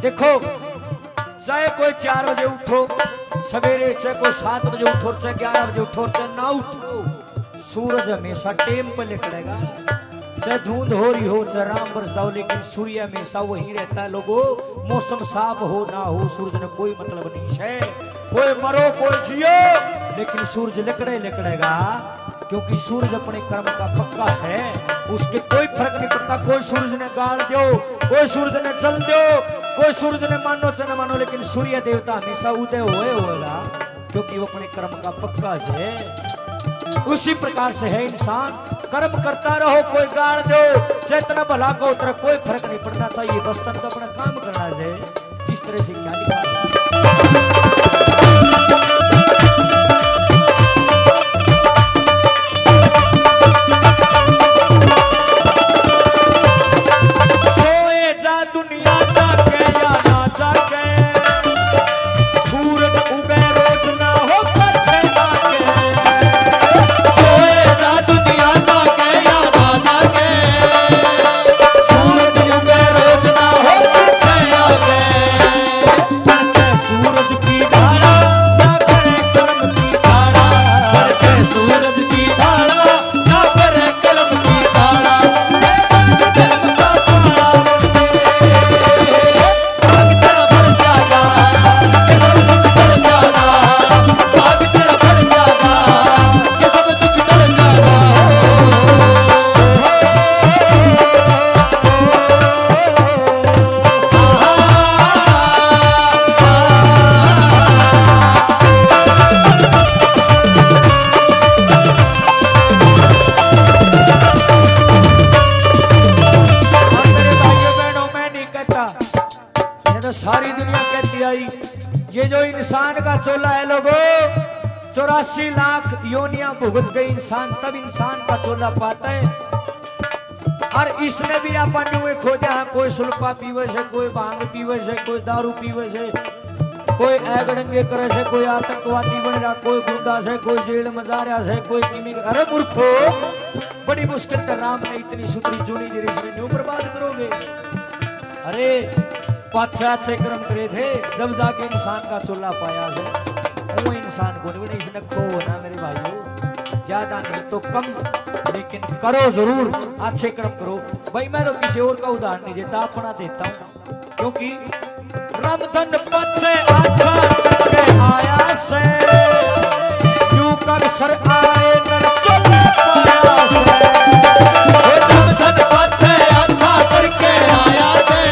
देखो चाहे कोई 4 बजे उठो सवेरे, चाहे कोई 7 बजे उठो, चाहे 11 बजे उठो, चाहे ना उठो, सूरज हमेशा टेम पर निकलेगा। चाहे धुंध हो रही हो, चाहे राम बरसता हो, लेकिन सूर्य हमेशा वही रहता है। लोगों, मौसम साफ हो ना हो, सूरज ने कोई मतलब नहीं है। कोई मरो कोई जियो, लेकिन सूरज लिकड़े लिकड़ेगा, क्योंकि सूरज अपने कर्म का पक्का है। उसके कोई फर्क नहीं पड़ता, कोई सूरज ने गाड़ दो, कोई सूरज ने जल दो, कोई सूरज ने मानो चाहे न मानो, लेकिन सूर्य देवता हमेशा उदय हुए होगा, क्योंकि वो अपने कर्म का पक्का है। उसी प्रकार से है इंसान, कर्म करता रहो, कोई गाड़ दो, चेतना भला को उतना कोई फर्क नहीं पड़ना चाहिए, बस तन तो अपना काम करना चाहिए। इस तरह से क्या लिखा सारी दुनिया कहती आई, ये जो इंसान का चोला है लोगों, 84 लाख योनियां भुगत गई इंसान, तब इंसान का चोला पाता है। और इसने भी अपन हुए खोजा है, कोई सुल्फा पीवे से, कोई भांग पीवे से, कोई दारू पीवे से, कोई ऐगड़ंगे करे से, कोई आतंकवादी बन रहा, कोई गुंडा से, कोई जेल में जा रहा है, कोई किमी। अरे मूर्खो, बड़ी मुश्किल कर राम ने इतनी सुथरी चुनी दी, इसमें क्यों बर्बाद करोगे? अरे 5-6 कर्म करे थे, जब जाके इंसान का चोला पाया है। वो इंसान को नहीं, इसने खो ना मेरे भाइयों, ज्यादा नहीं तो कम, लेकिन करो जरूर, अच्छे कर्म करो। भाई मैं तो किसी और का उदाहरण नहीं देता, अपना देता हूँ, क्योंकि रमधन पचे अच्छा आया से, यूं कर सर आए नर चोला पाया से, रमधन पचे अच्छा करके आया से,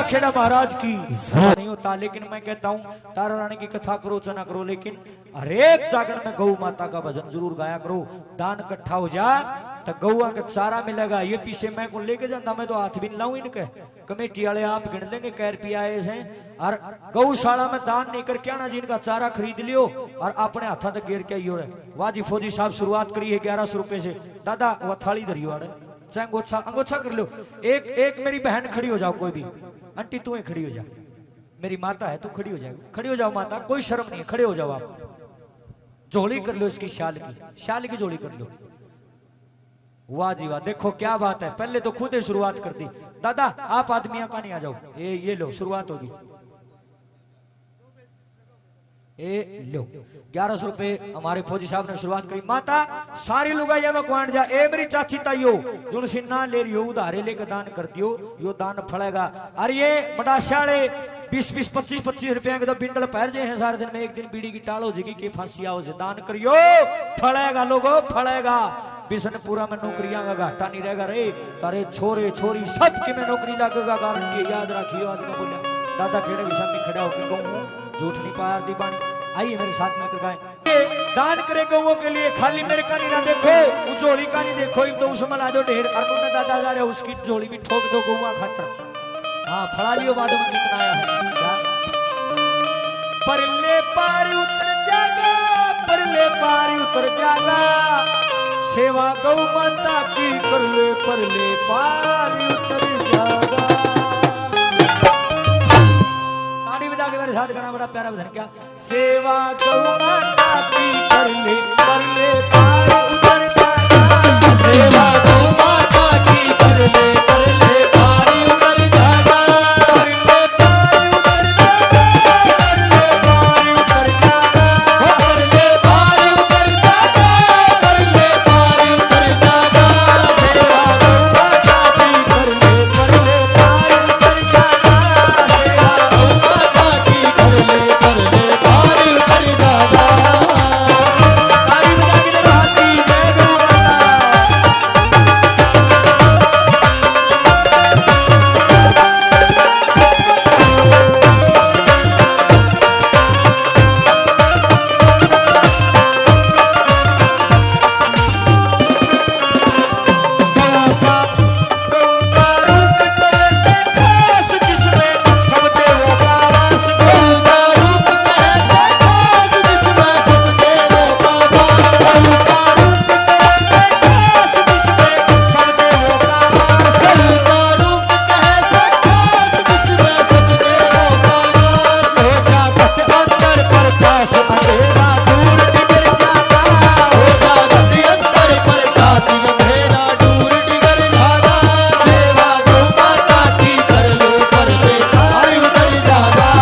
खेड़ा महाराज की नहीं होता। लेकिन मैं कहता हूँ तारा रानी की कथा करो चाहे ना करो, लेकिन हरेक जागरण में गौ माता का भजन जरूर गाया करो। दान इकट्ठा हो जाए तो गौआ का चारा मिलेगा। ये पीछे मैं को लेके जाता, मैं तो हाथ भी लाऊं इनके, कमेटी वाले आप गिन देंगे कै रुपया आए हैं। और गौशाला में दान नहीं करके आना जी, इनका चारा खरीद लियो और अपने हाथा तक गिर के आइयो। वाजी फौजी साहब शुरुआत करी है 1100 रुपए से। दादा वो थाली धरियो आड़े, चाहे अंगोछा अंगोछा कर लो। एक मेरी बहन खड़ी हो जाओ, कोई भी आंटी तू ही खड़ी हो जा, मेरी माता है तू खड़ी हो जाए, खड़ी हो जाओ माता, कोई शर्म नहीं है, खड़े हो जाओ आप। झोली कर लो इसकी, शाल की झोली कर लो। वाह जी वाह, देखो क्या बात है, पहले तो खुद ही शुरुआत कर दी। दादा आप आदमियां का नहीं आ जाओ, ये लो शुरुआत होगी। लो 1100 रुपए हमारे फौजी साहब ने शुरुआत करी। माता सारी लुगाइया में कुआंट जा, ए मेरी चाची ताइयो जो सिन्ना ले रही हो उधारे लेकर दान कर दियो, यो दान फलेगा। और ये मडाशाले 20-20 25-25 रुपया के तो बिंडल पैर जे हैं सारे दिन में, एक दिन बीड़ी की टाल हो जाएगी कि फांसी आओ से दान करियो, फलेगा लोगो फलेगा। बिशनपुरा में नौकरियां का घाटा नहीं रहेगा रे, तारे छोरे छोरी सबके में नौकरी लगेगा, गारंटी याद रखियो। आज का बोलिया दादा खेड़े के सामने खड़ा होकर कहूँ झूठ नहीं पाया दी बाणी आइए मेरे साथ में गाएं दान करे गौओं के लिए खाली मेरे का नहीं ना देखो वो झोली का नहीं देखो एक दो उसमें ला दो ढेर और दादा जा रहे उसकी झोली भी ठोक दो गौआ खातर हाँ फड़ा लियो बाद में कितना आया है परले पार उतर जागा परले पार उतर जागा सेवा गौ माता की परले परले पार उतर जागा ताड़ी बजा के मेरे साथ गाना बड़ा प्यारा भजन क्या सेवा गौ माता की परले परले पार उतर जागा सेवा गौ माता की परले परले पार उतर जागा परले पार उतर जागा परले पार उतर जागा सेवा गौ माता की परले परले पार उतर जागा सेवा गौ माता की परले परले पार उतर जागा ताड़ी बजा के रहती जय गौ माता गौ का रूप कैसे खास जिसमें सब देवों का वास गौ का रूप कैसे खास जिसमें सब देवों का वास हो जागत अंतर प्रकाश अंधेरा दूर डिगर जागा सेवा गौ माता की परले परले पार उतर जागा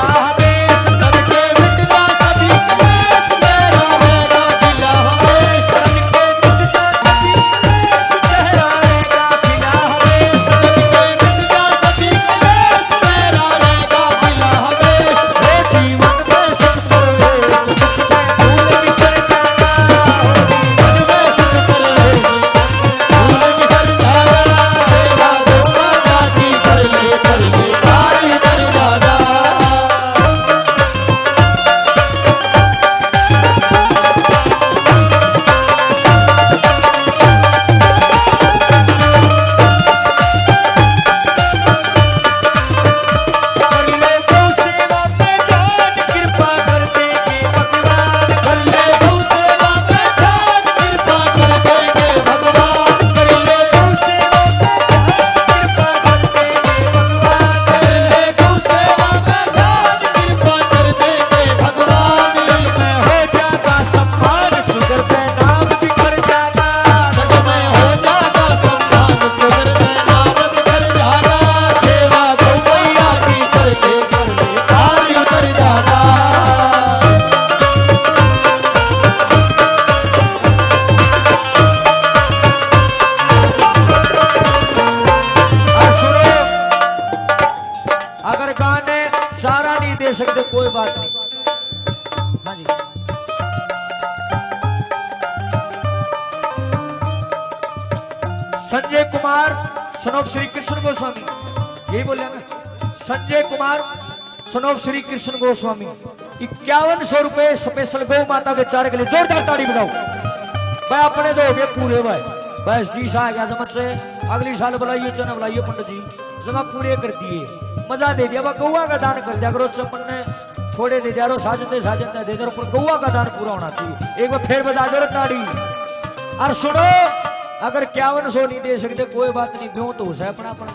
सबके मिटता सभी क्लेश मेरा रहेगा खिला हमेशा सबके मिटता सभी क्लेश मेरा रहेगा खिला हमेशा जीवन में सुख पर मन में सुख कर ले भूल बिसर जागा सेवा गौ माता की परले परले पार उतर जागा परले गौ सेवा पे दान कृपा कर देंगे भगवान कर ले गौ सेवा पे ध्यान कृपा कर देंगे भगवान कर ले गौ सेवा पे दान कृपा कर देंगे भगवान कर ले गौ सेवा पे ध्यान कृपा कर देंगे भगवान जग में हो जाता सम्मान सुगर पे नाम बिखर जाता सच में हो जागा सम्मान सुगर में नाम बिखर जागा सेवा गौ मैया की परले परले पार उतर जागा और सुनो अगर गाने सारा नहीं दे सकते कोई बात नहीं हाँ जी संजय कुमार सनोप श्री कृष्ण गोस्वामी यही बोले ना संजय कुमार सनोप श्री कृष्ण गोस्वामी 5100 रुपए स्पेशल गौ माता के चारे के लिए जोरदार ताड़ी बजाओ भाई अपने तो हो गए पूरे भाई बस जी आ गया समझ से अगली साल बुलाइए चना बुलाइए पंडित जी जमा पूरे कर दिए मजा दे दिया गौवा का दान कर दिया करो चपन ने थोड़े दे दिया साजते साजते दे दो पर गौवा का दान पूरा होना चाहिए एक बार फिर बजा दो ताड़ी और सुनो अगर 5100 नहीं दे सकते कोई बात नहीं ब्यों तो है अपना अपना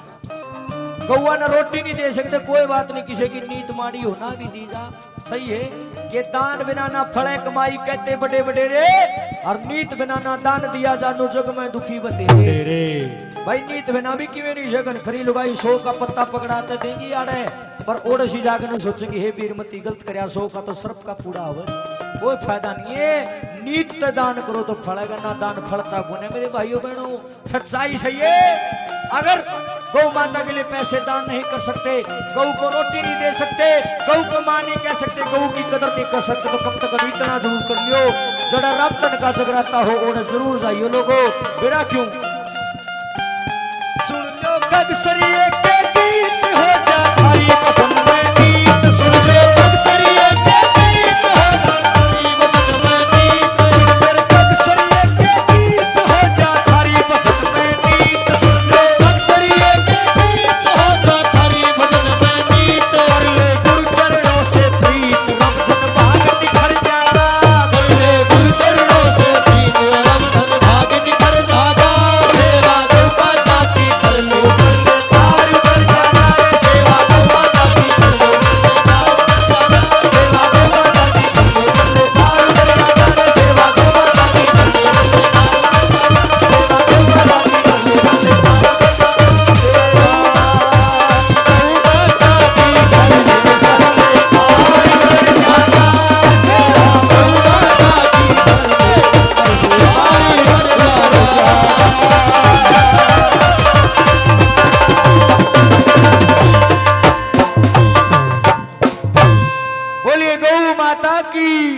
गौवा ना रोटी नहीं दे सकते कोई बात नहीं किसी की नीत माड़ी होना भी दी जा सही है कि दान बिना ना फले कमाई कहते बड़े बड़े रे और नीत बिना ना दान दिया जानो जग में दुखी बतेरे रे भाई नीत बिना भी किवें नहीं सकन खरी लुगाई 100 का पत्ता पकड़ाते देंगी आड़े पर ओड़सी जाकर सोचेंगे हे बीरमती गलत करया 100 का तो सर्फ का पूरा होवे कोई फायदा नहीं है नीत ते दान करो तो फलेगा ना दान फलता गुने मेरे भाइयों बहनों सच्चाई सही है अगर गौ माता के लिए पैसे दान नहीं कर सकते, गौ को रोटी नहीं दे सकते, गौ को मां नहीं कह सकते, गौ की कदर नहीं कर सकते, तो कम तक इतना जरूर कर लियो, जड़ा रब तन का जगराता हो और जरूर जाइयो लोगो। बेरा क्यों सुन लो कद सरिये के